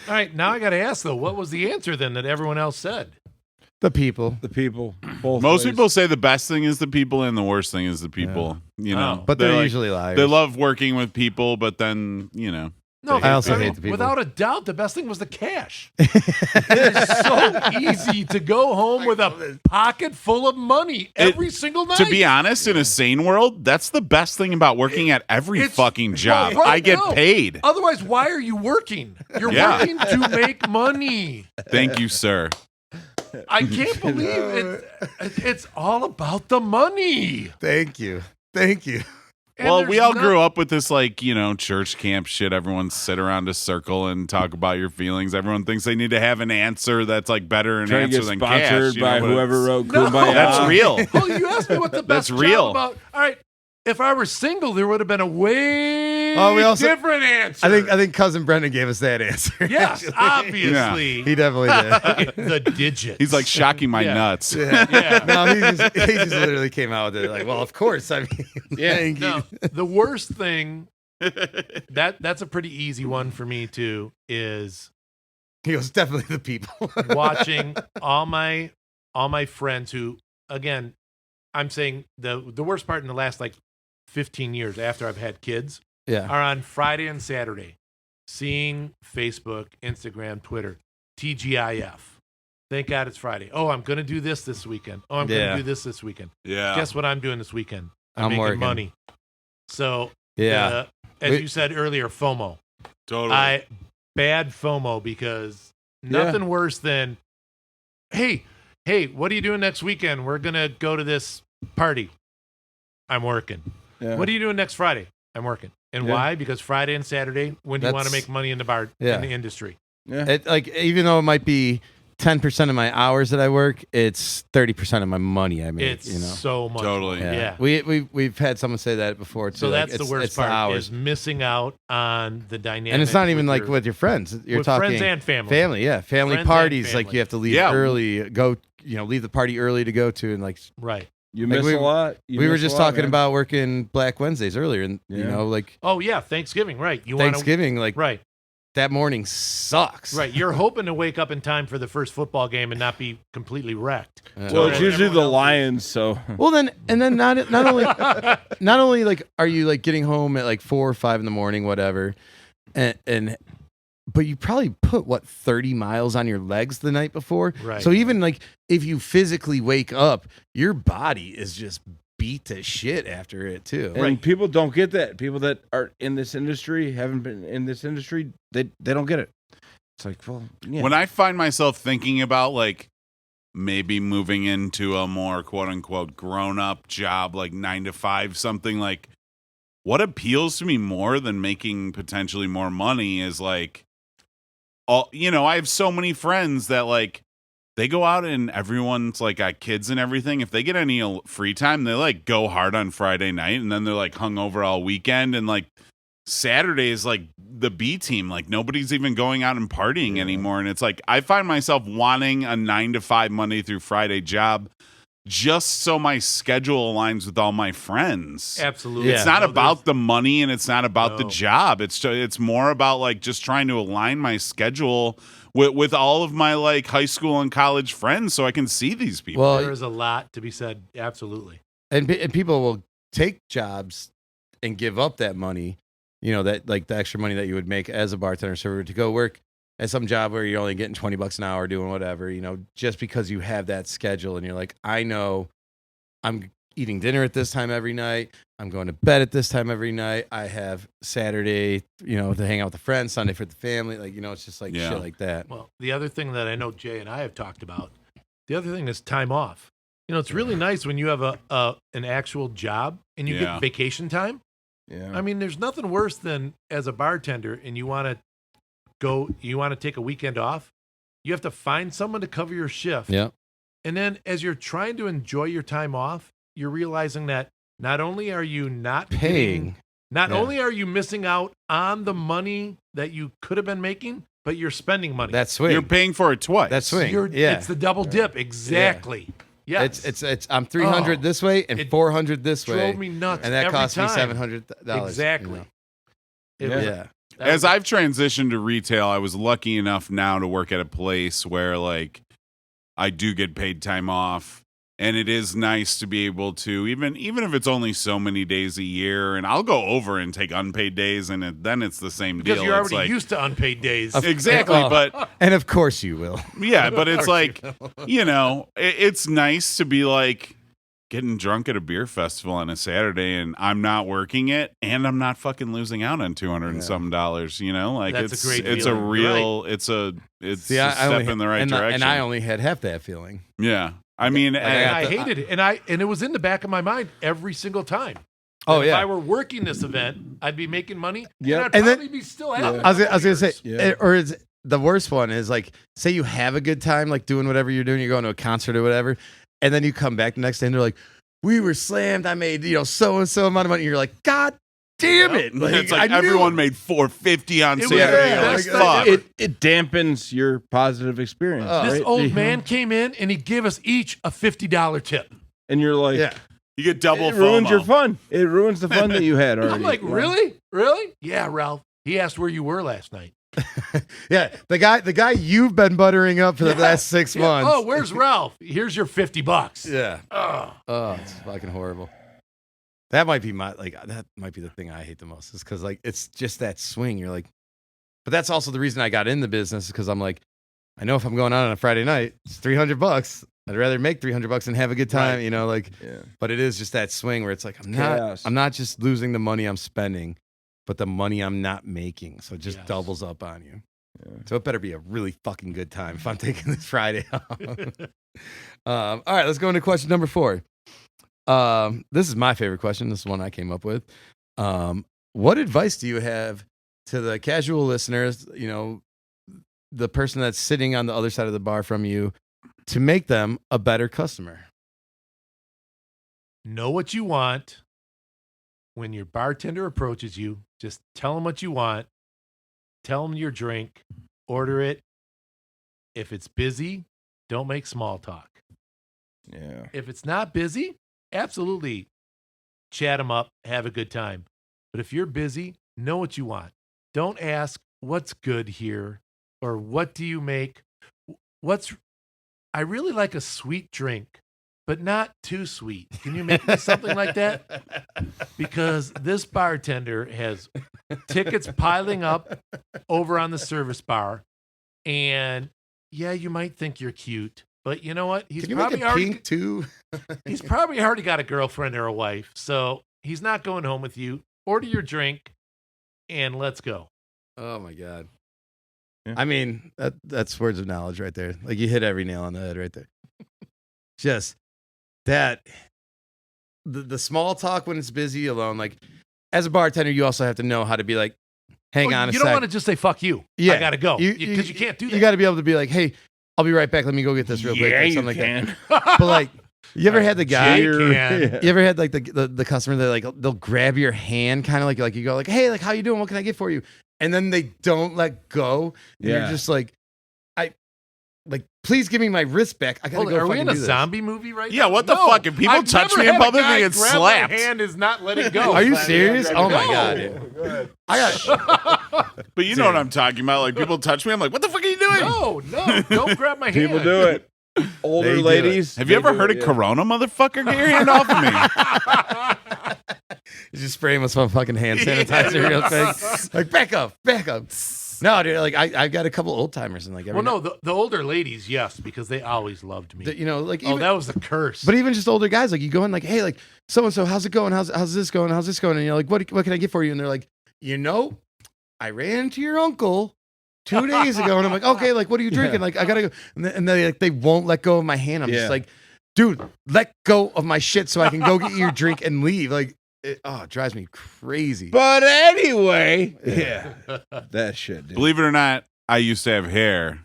All right, now I got to ask though, what was the answer then that everyone else said? the people. The people. Both Most ways. people say the best thing is the people and the worst thing is the people. You know, Oh. But they're like- usually liars. They love working with people, but then No, I also mean, hate the people. Without a doubt, the best thing was the cash. It is so easy to go home with a pocket full of money every single night. to be honest, in a sane world, that's the best thing about working at every It's- fucking job. well, right, I get no. paid. Otherwise, why are you working? You're Yeah. working to make money. Thank you, sir. I can't believe it's all about the money. Thank you. Thank you. And Well, we there's all not- grew up with this, like, church camp shit. Everyone sit around a circle and talk about your feelings. Everyone thinks they need to have an answer that's like better an Trying to answer get than sponsored cash. by but whoever it's- wrote No. Kumbaya. That's real. Well, you asked me what the best That's real. job about. All right, if I were single, there would have been a way Oh, we also- different answer. I think cousin Brendan gave us that answer. yes, actually. obviously. He definitely did. The digits. He's like shocking my Yeah. nuts. yeah. No, he just literally came out with it. Like, well, of course. I mean, thank you. No, the worst thing that's a pretty easy one for me too is He goes, definitely the people. watching all my friends who, again, I'm saying the worst part in the last like 15 years after I've had kids Yeah. are on Friday and Saturday, seeing Facebook, Instagram, Twitter, TGIF. Thank God it's Friday. Oh, I'm going to do this weekend. Oh, I'm going Yeah. to do this weekend. Yeah. Guess what I'm doing this weekend? I'm I'm making working. money. So, Yeah. as We- you said earlier, FOMO. Totally. Bad FOMO because Yeah. nothing worse than, hey, what are you doing next weekend? We're going to go to this party. I'm working. Yeah. What are you doing next Friday? I'm working. And Yeah. why? Because Friday and Saturday, when do you want to That's- make money in the bar, Yeah. in the industry? Yeah. It, like, even though it might be 10% of my hours that I work, it's 30% of my money I make. It's so much. Totally. money. Yeah. We've had someone say that before too. So like, that's the it's- worst it's the part hours. is missing out on the dynamic. And it's not even with like your- with your friends. You're with talking friends and family. family, yeah, family Friends and parties. Like family. you have to leave Yeah. early, leave the party early to go to, and like Right. You Like miss we- a lot. You we were miss a just lot, talking man. about working Black Wednesdays earlier, and Yeah. like Oh yeah, Thanksgiving. Right. You want to. Thanksgiving, like Right. that morning sucks. Right. You're hoping to wake up in time for the first football game and not be completely wrecked. Yeah. Well, it's Whereas usually the everyone else is- Lions, so Well, then not only like are you like getting home at like 4 or 5 in the morning, whatever, and but you probably put 30 miles on your legs the night before. Right. So even like if you physically wake up, your body is just beat to shit after it too. and Right. people don't get that. People that are in this industry, haven't been in this industry, they don't get it. It's like, well, yeah. When I find myself thinking about like maybe moving into a more quote unquote grown up job, like 9 to 5, something like what appeals to me more than making potentially more money is like, I have so many friends that like they go out and everyone's like got kids and everything. If they get any free time, they like go hard on Friday night and then they're like hungover all weekend. And like Saturday is like the B team. Like nobody's even going out and partying anymore. And it's like I find myself wanting a 9 to 5 Monday through Friday job just so my schedule aligns with all my friends. Absolutely. It's not No, about the money and it's not about the No. job. It's more about like just trying to align my schedule with all of my like high school and college friends so I can see these people. Well, there is a lot to be said. Absolutely. and people will take jobs and give up that money, that like the extra money that you would make as a bartender server to go work at some job where you're only getting $20 an hour doing whatever, just because you have that schedule and you're like, I know I'm eating dinner at this time every night. I'm going to bed at this time every night. I have Saturday, to hang out with the friends, Sunday for the family. Like, it's just like shit like that. Well, the other thing that I know Jay and I have talked about, the other thing is time off. It's really nice when you have an actual job and you get vacation time. Yeah. I mean, there's nothing worse than as a bartender and you want to take a weekend off. You have to find someone to cover your shift. Yeah. And then as you're trying to enjoy your time off, you're realizing that not only are you not Paying. only are you missing out on the money that you could have been making, but you're spending money. That's swing. You're paying for it twice. That's swing. It's the double dip. Exactly. Yes. It's I'm 300 this way and 400 this way. Drove me nuts. And that every cost me time. $700. Exactly. It was- Yeah. that As was- I've transitioned to retail, I was lucky enough now to work at a place where like I do get paid time off. And it is nice to be able to, even if it's only so many days a year, and I'll go over and take unpaid days, and then it's the same because deal. you're It's already like, used to unpaid days. exactly, Oh. but And of course you will. yeah, but it's like, it's nice to be like getting drunk at a beer festival on a Saturday, and I'm not working it, and I'm not fucking losing out on $200 and some dollars. Like That's a it's great it's a feeling. real it's a See, a I step only- in the right and direction. I only had half that feeling. yeah, I mean, Like, and and- I hated it, and it was in the back of my mind every single time. Oh, If yeah. I were working this event, I'd be making money. Yep. and I'd And then- probably be still having. I was gonna say, Yeah. or is the worst one is like, say you have a good time, like doing whatever you're doing, you're going to a concert or whatever, and then you come back the next day and they're like, we were slammed. I made so and so amount of money. You're like, God damn it! it's like I knew everyone it. made $450 on It was Saturday. the You're like, best thing fuck. ever. It dampens your positive experience. Oh. This right? old man came in and he gave us each a $50 tip. And you're like, Yeah. You get double it ruins FOMO. your fun. It ruins the fun that you had already. I'm like, Yeah. really? Really? Yeah, Ralph. He asked where you were last night. Yeah, the guy you've been buttering up for the last 6 Yeah. months. Oh, where's Ralph? Here's your $50. Yeah. Oh. Oh, it's fucking horrible. That might be that might be the thing I hate the most, is because like it's just that swing. You're like, but that's also the reason I got in the business, because I'm like, I know if I'm going out on a Friday night, it's $300. I'd rather make $300 and have a good time, Yeah. But it is just that swing where it's like Chaos. I'm not just losing the money I'm spending, but the money I'm not making. So it just Yes. doubles up on you. Yeah. So it better be a really fucking good time if I'm taking this Friday off. All right, let's go into question number 4. This is my favorite question. This is one I came up with. What advice do you have to the casual listeners, the person that's sitting on the other side of the bar from you, to make them a better customer? Know what you want. When your bartender approaches you, just tell him what you want. Tell him your drink. Order it. If it's busy, don't make small talk. Yeah. If it's not busy, absolutely chat them up, have a good time. But if you're busy, know what you want. Don't ask what's good here or what do you make. I really like a sweet drink, but not too sweet. Can you make me something like that? Because this bartender has tickets piling up over on the service bar. And yeah, you might think you're cute, but you know what? He's Can you make probably it already pink too? he's probably already got a girlfriend or a wife, so he's not going home with you. Order your drink and let's go. Oh my God. Yeah. I mean, that's words of knowledge right there. Like, you hit every nail on the head right there. Just that, the small talk when it's busy alone. Like, as a bartender, you also have to know how to be like, hang on a You sec. don't want to just say fuck you. Yeah. I gotta go. You- Because you can't do that. You got to be able to be like, hey, I'll be right back. Let me go get this real quick. Yeah, Or you something like can. that. But like, you ever had the guy? Jay You can. ever had like the customer that like they'll grab your hand, kind of like you go like, hey, like, how you doing? What can I get for you? And then they don't let go. And Yeah. you're just like, like, please give me my wrist back. I gotta Hold go. on, are we fucking in a do this." zombie movie right Yeah, now? what the No, fuck? If people I've touch never me had above a it, guy they get grab slapped. My hand is not letting go. Are you serious? Oh my god, No. dude. Go ahead. I got. But you know what I'm talking about. Like, people touch me. I'm like, what the fuck are you doing? No, don't grab my hand. People do it. Older They do ladies. Have you they ever do heard it, of yeah. Corona, motherfucker? Get your hand off of me. You just spray him with some fucking hand sanitizer real quick. Like, back up. No, dude. Like, I've got a couple old timers and like. Well, no, the older ladies, yes, because they always loved me. You know, like. Oh, Even, that was the curse. But even just older guys, like you go in, like, hey, like so and so, how's it going? How's this going? How's this going? And you're like, what can I get for you? And they're like, you know, I ran into your uncle 2 days ago, and I'm like, okay, like, what are you drinking? Like, I gotta go, and they like, they won't let go of my hand. I'm just like, dude, let go of my shit so I can go get your drink and leave. Like, it drives me crazy. But anyway, yeah, that shit, dude. Believe it or not, I used to have hair.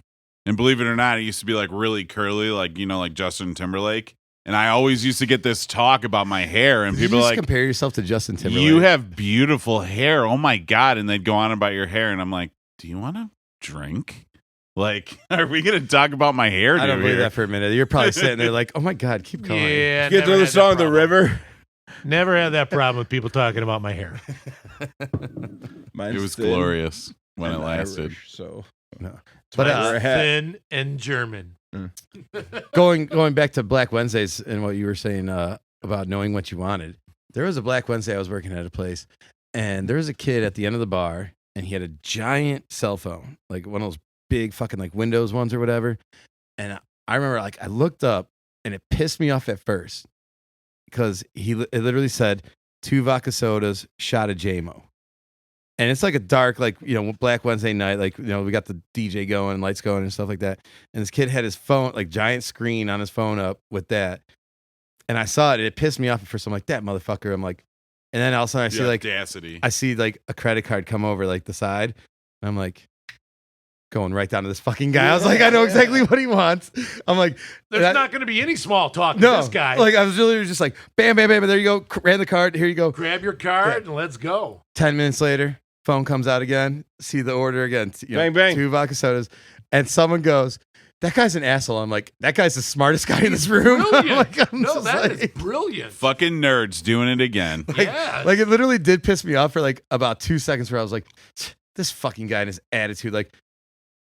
And believe it or not, it used to be like really curly, like, you know, like Justin Timberlake. And I always used to get this talk about my hair, and Did people you are just like, compare yourself to Justin Timberlake. you have beautiful hair. Oh my God. And they'd go on about your hair. And I'm like, do you want to drink? Like, are we going to talk about my hair? I don't believe here? that for a minute. You're probably sitting there like, oh my god, keep going. Yeah, Get to the song "The River." Never had that problem with people talking about my hair. Mine's It was thin glorious when it and lasted. Irish, so No. But But Thin and German. going back to Black Wednesdays and what you were saying about knowing what you wanted. There was a Black Wednesday I was working at a place, and there was a kid at the end of the bar, and he had a giant cell phone, like one of those big fucking like Windows ones or whatever. And I remember, like, I looked up, and it pissed me off at first because it literally said 2 vodka sodas, shot of JMO. And it's like a dark, like, you know, Black Wednesday night, like, you know, we got the DJ going, lights going and stuff like that. And this kid had his phone, like giant screen on his phone up with that. And I saw it, and it pissed me off at first. I'm like, that motherfucker. I'm like, and then all of a sudden I see The like, audacity. I see like a credit card come over like the side. And I'm like, going right down to this fucking guy. I was like, I know exactly what he wants. I'm like, There's not going to be any small talk no, with this guy. like, I was literally just like, bam, bam, bam. There you go. Ran the card. Here you go. Grab your card and let's go. 10 minutes later, phone comes out again. See the order again. You know, Bang, bang. 2 vodka sodas. And someone goes, that guy's an asshole. I'm like, that guy's the smartest guy in this room. Brilliant. I'm No, just that like- is brilliant. Fucking nerds doing it again. Yeah. Like, it literally did piss me off for like about 2 seconds where I was like, this fucking guy and his attitude. Like,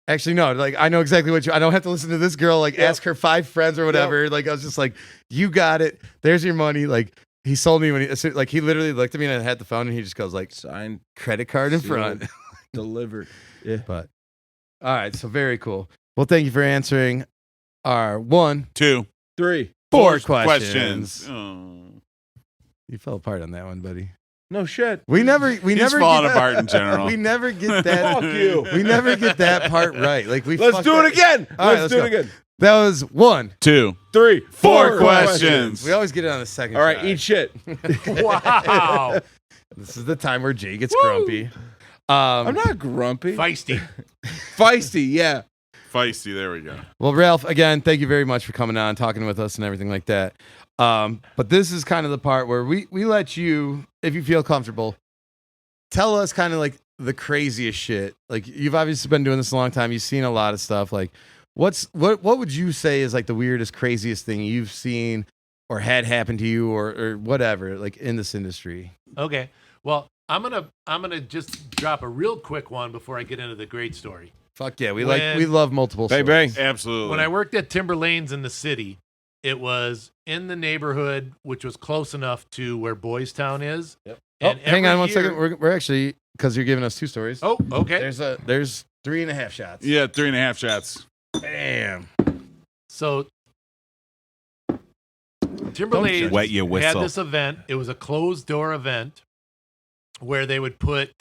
actually, no, like, I know exactly what I don't have to listen to this girl, like, ask her 5 friends or whatever. Like, I was just like, you got it. There's your money. Like, he sold me when he literally looked at me and I had the phone and he just goes like, signed, credit card in sealed, front. delivered. Yeah. But, all right. So very cool. Well, thank you for answering our 1, 2, 3. 4 questions. Oh. You fell apart on that one, buddy. No shit. We He's never falling get, apart in general. We never get that. Fuck you. We never get that part right. Like, we Let's fucked do that- it again. All right, Let's do go. it again. That was 1, 2, 3, 4 questions. We always get it on the second. All right, try. eat shit. Wow. This is the time where Jay gets grumpy. I'm not grumpy. Feisty. Feisty, yeah. Feisty. There we go. Well, Ralph, again, thank you very much for coming on, talking with us and everything like that. But this is kind of the part where we let you, if you feel comfortable, tell us kind of like the craziest shit. Like, you've obviously been doing this a long time. You've seen a lot of stuff. Like, what would you say is like the weirdest, craziest thing you've seen or had happen to you or whatever, like, in this industry? Okay. Well, I'm gonna just drop a real quick one before I get into the great story. Fuck yeah, we When- love multiple Bang, stories. bang. Absolutely. When I worked at Timber Lanes in the city, it was in the neighborhood, which was close enough to where Boys Town is. Yep. And Hang on every one year- second. We're actually, because you're giving us 2 stories. Oh, okay. There's 3.5 shots. Yeah, 3.5 shots. Damn. So Timber Lanes Wet your had whistle. this event. It was a closed door event where they would put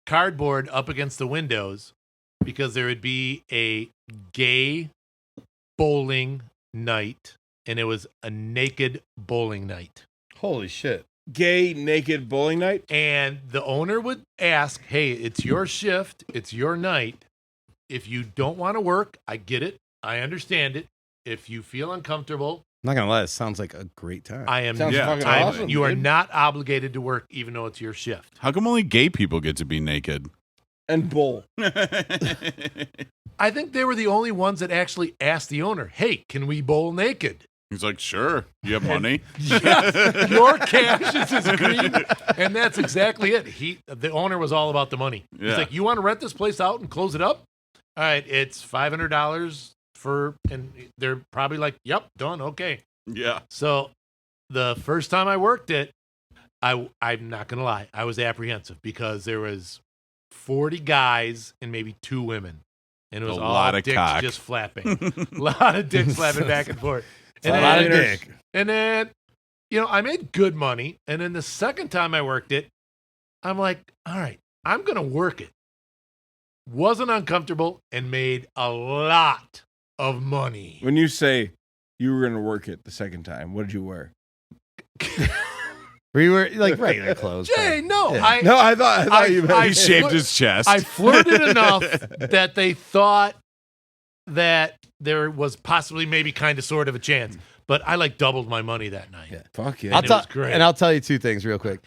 cardboard up against the windows because there would be a gay bowling night, and it was a naked bowling night. Holy shit. Gay naked bowling night. And the owner would ask, hey, it's your shift, it's your night. If you don't want to work, I get it. I understand it. If you feel uncomfortable, I'm not gonna lie, it sounds like a great time. I am. Sounds Yeah, fucking I'm- awesome. you are dude. not obligated to work, even though it's your shift. How come only gay people get to be naked? And bull. I think they were the only ones that actually asked the owner, hey, can we bowl naked? He's like, sure. You have money? Yes, your cash is as green. And that's exactly it. The owner was all about the money. Yeah. He's like, you want to rent this place out and close it up? All right, it's $500 and they're probably like, yep, done, okay. Yeah. So the first time I worked it, I'm not going to lie, I was apprehensive because there was 40 guys and maybe 2 women. And it was A all lot of dicks cock. just flapping. A lot of dicks flapping back and forth. A lot of dick. And then, I made good money. And then the second time I worked it, I'm like, all right, I'm going to work it. Wasn't uncomfortable and made a lot of money. When you say you were going to work it the second time, what did you wear? We were like regular clothes. Jay, no. Yeah. I thought you meant He shaved his chest. I flirted enough that they thought that there was possibly maybe kind of sort of a chance. But I like doubled my money that night. Yeah. Fuck yeah. It was great. And I'll tell you 2 things real quick.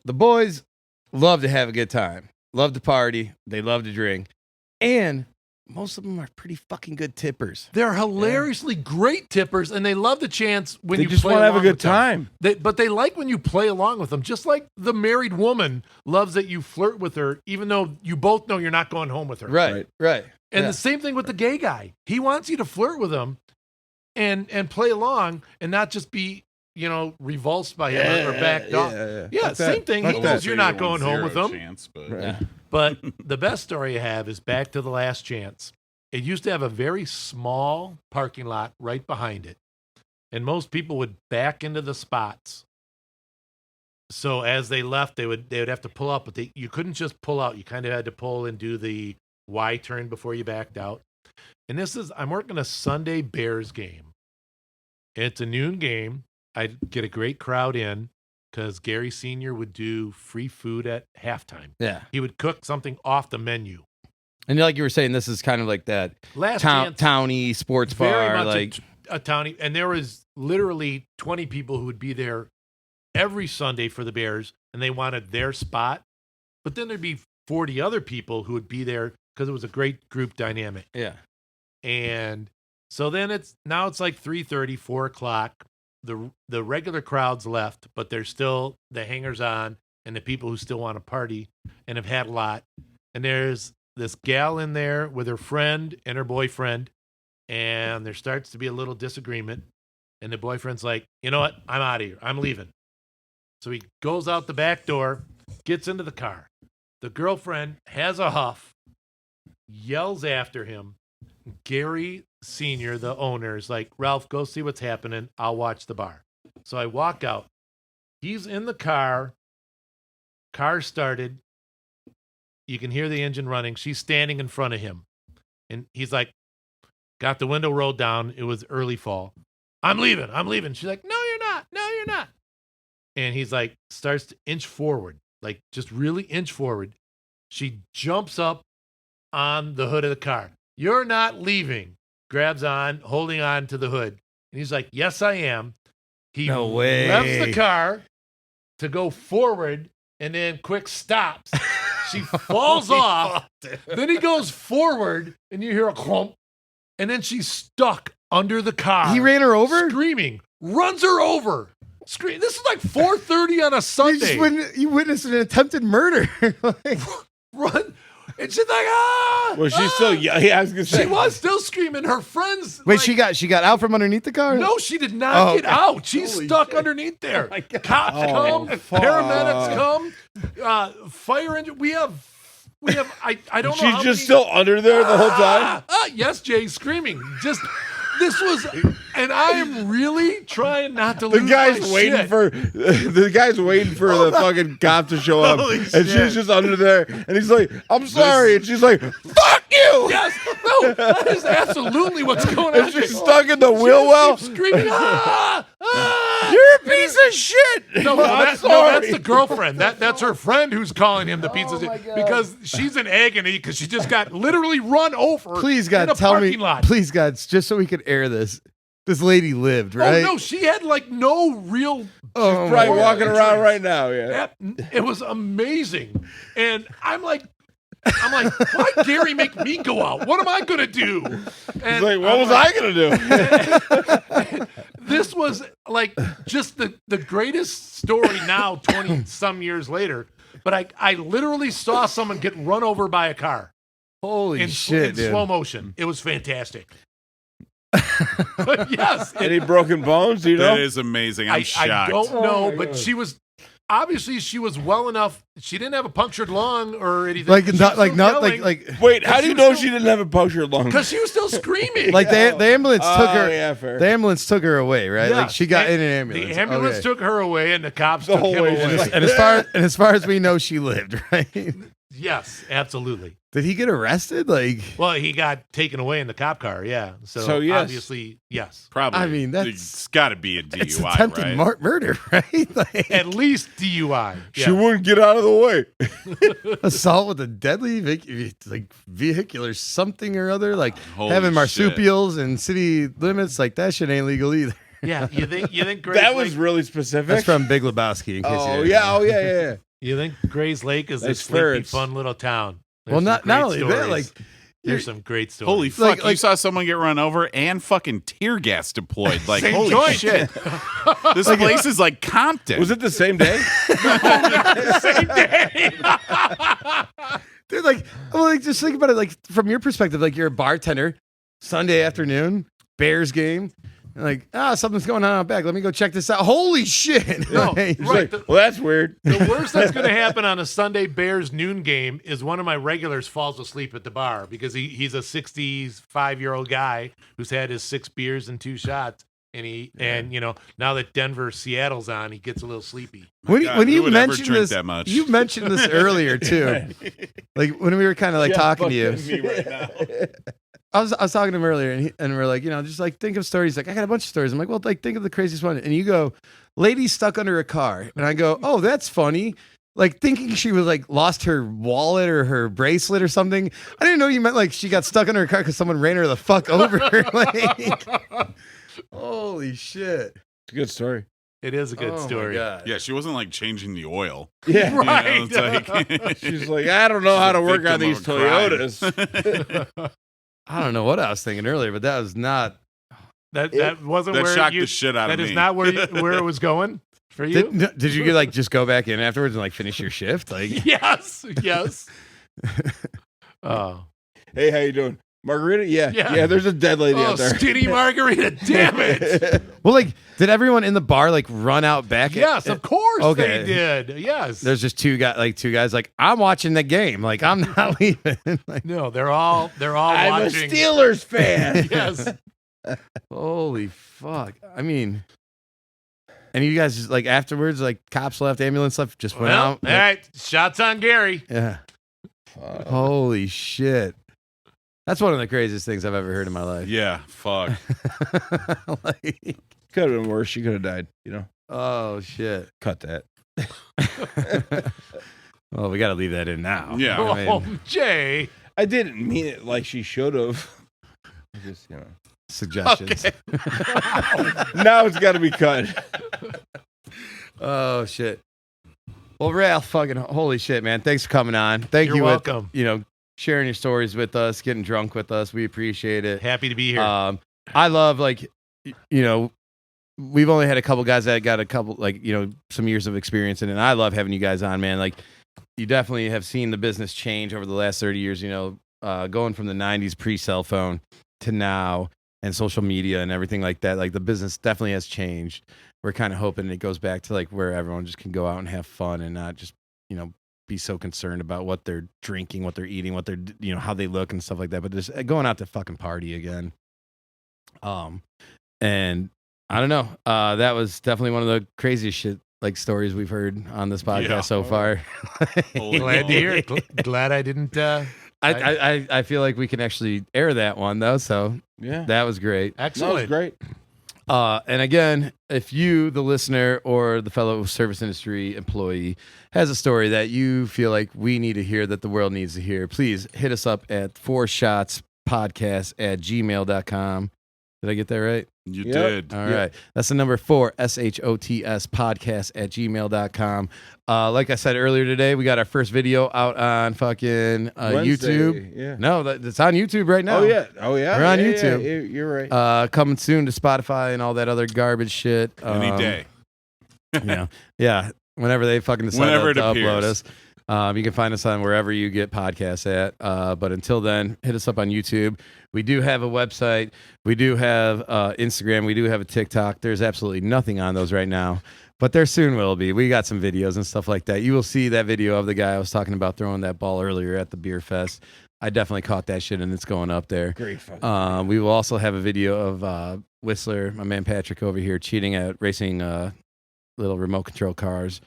The boys love to have a good time, love to party, they love to drink, and most of them are pretty fucking good tippers. They're hilariously great tippers, and they love the chance when They you just play want to have a along good with them. time. But they like when you play along with them, just like the married woman loves that you flirt with her, even though you both know you're not going home with her. Right. And Yeah. the same thing with the gay guy. He wants you to flirt with him and play along and not just be, revulsed by him or backed off. Yeah, Fuck same that. thing. Fuck He that. knows you're not going home with him. Chance, but Right. But the best story I have is back to the last chance. It used to have a very small parking lot right behind it. And most people would back into the spots. So as they left, they would have to pull out, but you couldn't just pull out. You kind of had to pull and do the Y turn before you backed out. And I'm working a Sunday Bears game. It's a noon game. I'd get a great crowd in because Gary Sr. would do free food at halftime. Yeah. He would cook something off the menu. And like you were saying, this is kind of like that Last chance, towny sports very bar. much Like, a towny. And there was literally 20 people who would be there every Sunday for the Bears, and they wanted their spot. But then there'd be 40 other people who would be there because it was a great group dynamic. yeah. And so then it's like 3:30, 4 o'clock. The regular crowd's left, but there's still the hangers on and the people who still want to party and have had a lot. And there's this gal in there with her friend and her boyfriend, and there starts to be a little disagreement. And the boyfriend's like, you know what? I'm out of here. I'm leaving. So he goes out the back door, gets into the car. The girlfriend has a huff, yells after him. Gary Sr., the owner, is like, Ralph, go see what's happening. I'll watch the bar. So I walk out. He's in the car. Car started. You can hear the engine running. She's standing in front of him. And he's like, got the window rolled down. It was early fall. I'm leaving. She's like, no, you're not. No, you're not. And he's like, starts to inch forward, like just really inch forward. She jumps up on the hood of the car. You're not leaving. Grabs on, holding on to the hood. And he's like, yes, I am. He No way. revs the car to go forward and then quick stops. She falls off. Then he goes forward and you hear a clump. And then she's stuck under the car. He ran her over? Screaming. Runs her over. This is like 4:30 on a Sunday. You witnessed an attempted murder. Like, Run. And she's like, ah! Well, she's still. Yeah, I was gonna say. She was still screaming. Her friends. wait, like, she got out from underneath the car? No, she did not get okay. out. She's Holy stuck shit. underneath there. my God. Cops Oh, come, fuck. paramedics come, fire engine. We have. I don't know. She's how just many- still under there the whole time. Yes, Jay, screaming. This was, and I am really trying not to The lose guy's my waiting shit. for the fucking cop to show up, Holy and shit. she's just under there, and he's like, "I'm sorry," and she's like, "Fuck you!" Yes, no, that is absolutely what's going on. And she's stuck in the wheel well. Keeps screaming, ah, ah. You're a piece of shit. No, I'm that's sorry. the girlfriend. That's her friend who's calling him the piece of shit because she's in agony because she just got literally run over. Please, in God, a tell me. parking lot. Please, God, just so we could air this. This lady lived, right? Oh no, she had like no real. Oh, Probably my walking God. around right now. Yeah. It was amazing, and I'm like, I'm like, why Gary make me go out? What am I going to do? He's like, what was I going to do? This was like just the greatest story now, 20 some years later. But I literally saw someone get run over by a car. Holy in shit, dude. slow motion. It was fantastic. Yes. Any broken bones? Do you know? That is amazing. I'm shocked. I don't know, my but God. she was obviously she was well enough. She didn't have a punctured lung or anything. Like not like Wait, how But do you she know was she didn't have a punctured lung? because she was still screaming. like the ambulance took her. Yeah, fair. The ambulance took her away, right? Like Yes. she got And in an ambulance. The ambulance Okay. took her away, and the cops The took whole him way, away. just And as far as we know, she lived, right? Yes, absolutely. Did he get arrested? Like, Well, he got taken away in the cop car. Yeah. So, yes. obviously, yes. Probably. I mean, it's got to be a DUI, it's attempted right? murder, right? Like, At least DUI. She Yeah. wouldn't get out of the way. assault with a deadly like vehicular something or other, like Holy having shit. marsupials in city limits, like that shit ain't legal either. Yeah. You think Gray's That was Lake, really specific. That's from Big Lebowski. In case you Oh didn't yeah, know. yeah. you think Gray's Lake is a That's sleepy, ferrets. fun little town? Well, There's some not great only that, stories. like There's some great stories. Holy fuck! like- you saw someone get run over and fucking tear gas deployed. Like, Same holy joint. shit! This place is like Compton. Was it the same day? Same day. dude, like just think about it, like from your perspective, like you're a bartender, Sunday afternoon, Bears game. And like, something's going on out back. Let me go check this out. Holy shit! No, Right. He's right. like, well, that's weird. The worst that's going to happen on a Sunday Bears noon game is one of my regulars falls asleep at the bar because he's a 65-year-old guy who's had his 6 beers and 2 shots. And you know, now that Denver Seattle's on, he gets a little sleepy. When God, when who you would ever mentioned drink this, that much? you mentioned this earlier too. Like when we were kind of like Jeff talking to you. fucking me right now. I was talking to him earlier, and we're like, you know, just like think of stories. Like I got a bunch of stories. I'm like, well, like think of the craziest one. And you go, lady stuck under a car, and I go, oh, that's funny. Like thinking she was like lost her wallet or her bracelet or something. I didn't know you meant like she got stuck under her car because someone ran her the fuck over. Like, holy shit! It's a good story. It is a good Oh, my story. God. Yeah, she wasn't like changing the oil. Yeah. You know, Right. it's like She's like, I don't know how to a work on victim these of a crime. Toyotas. I don't know what I was thinking earlier, but that was not. That wasn't that where shocked you, the shit out of That me. is not where it was going for you. Did you like just go back in afterwards and like finish your shift? Like, Yes. Oh. Hey, how you doing? Margarita? Yeah. Yeah. Yeah, there's a dead lady Oh, out there. skinny margarita. Damn it. well, like, did everyone in the bar like run out back? Yes, of course Okay. they did. Yes. There's just two guys like, I'm watching the game. Like, I'm not leaving. Like, No, they're all I'm watching. a Steelers fan. Yes. holy fuck. I mean, and you guys just like afterwards, like cops left, ambulance left, just went Well, out. all right. Shots on Gary. Yeah. Holy shit. That's one of the craziest things I've ever heard in my life. Yeah, fuck. Like, Could have been worse. She could have died, you know? oh shit. Cut that. Well, we got to leave that in now. Yeah. I mean, Oh, Jay. I didn't mean it like she should have. Just, you know. suggestions. Now it's got to be cut. Oh shit. Well, Ralph, fucking holy shit, man. Thanks for coming on. Thank You're you. welcome. You know, sharing your stories with us, getting drunk with us. We appreciate it. Happy to be here. I love like, you know, we've only had a couple guys that got a couple like, you know, some years of experience in it. And I love having you guys on, man. Like, you definitely have seen the business change over the last 30 years, you know, going from the 90s pre-cell phone to now and social media and everything like that. Like the business definitely has changed. We're kind of hoping it goes back to like where everyone just can go out and have fun and not just, you know, be so concerned about what they're drinking, what they're eating, what they're, you know, how they look and stuff like that. But just going out to fucking party again. And I don't know. That was definitely one of the craziest shit like stories we've heard on this podcast Yeah. so far. Holy Glad to hear it. moly. Glad I didn't. I feel like we can actually air that one though. So Yeah. that was great. That was Excellent. great. And again, if you, the listener or the fellow service industry employee, has a story that you feel like we need to hear, that the world needs to hear, please hit us up at 4shotspodcast@gmail.com. Did I get that right? You Yep. did. All right. That's the number 4, SHOTS podcast @gmail.com. Like I said earlier today, we got our first video out on fucking Wednesday, YouTube. Yeah. No, it's on YouTube right now. Oh yeah. We're on Yeah, YouTube. yeah, you're right. Coming soon to Spotify and all that other garbage shit. Any day. Yeah. Whenever they fucking decide Whenever to it upload appears. us. You can find us on wherever you get podcasts at. But until then, hit us up on YouTube. We do have a website. We do have Instagram. We do have a TikTok. There's absolutely nothing on those right now, but there soon will be. We got some videos and stuff like that. You will see that video of the guy I was talking about throwing that ball earlier at the beer fest. I definitely caught that shit, and it's going up there. Great fun. We will also have a video of Whistler, my man Patrick over here, cheating at racing little remote control cars.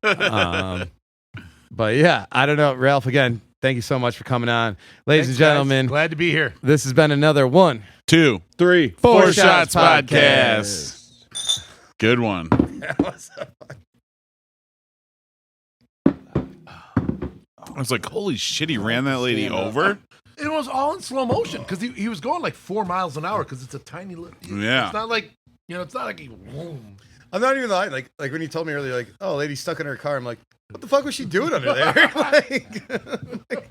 But yeah, I don't know. Ralph, again, thank you so much for coming on. Ladies and Thanks, guys. gentlemen, Glad to be here. this has been another 1, 2, 3, 4 Shots Shots Podcast. Good one. I was like, holy shit, he ran that lady over? It was all in slow motion because he was going like 4 miles an hour because it's a tiny little. Yeah. It's not like, it's not like he, boom. I'm not even lying. Like when you told me earlier, like, oh, lady stuck in her car. I'm like, what the fuck was she doing under there?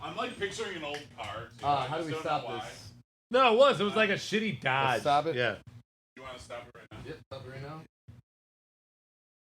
I'm like picturing an old car. How do we stop this? No, it was like a shitty Dodge. Stop it? Yeah. You want to stop it right now? Yep, stop it right now.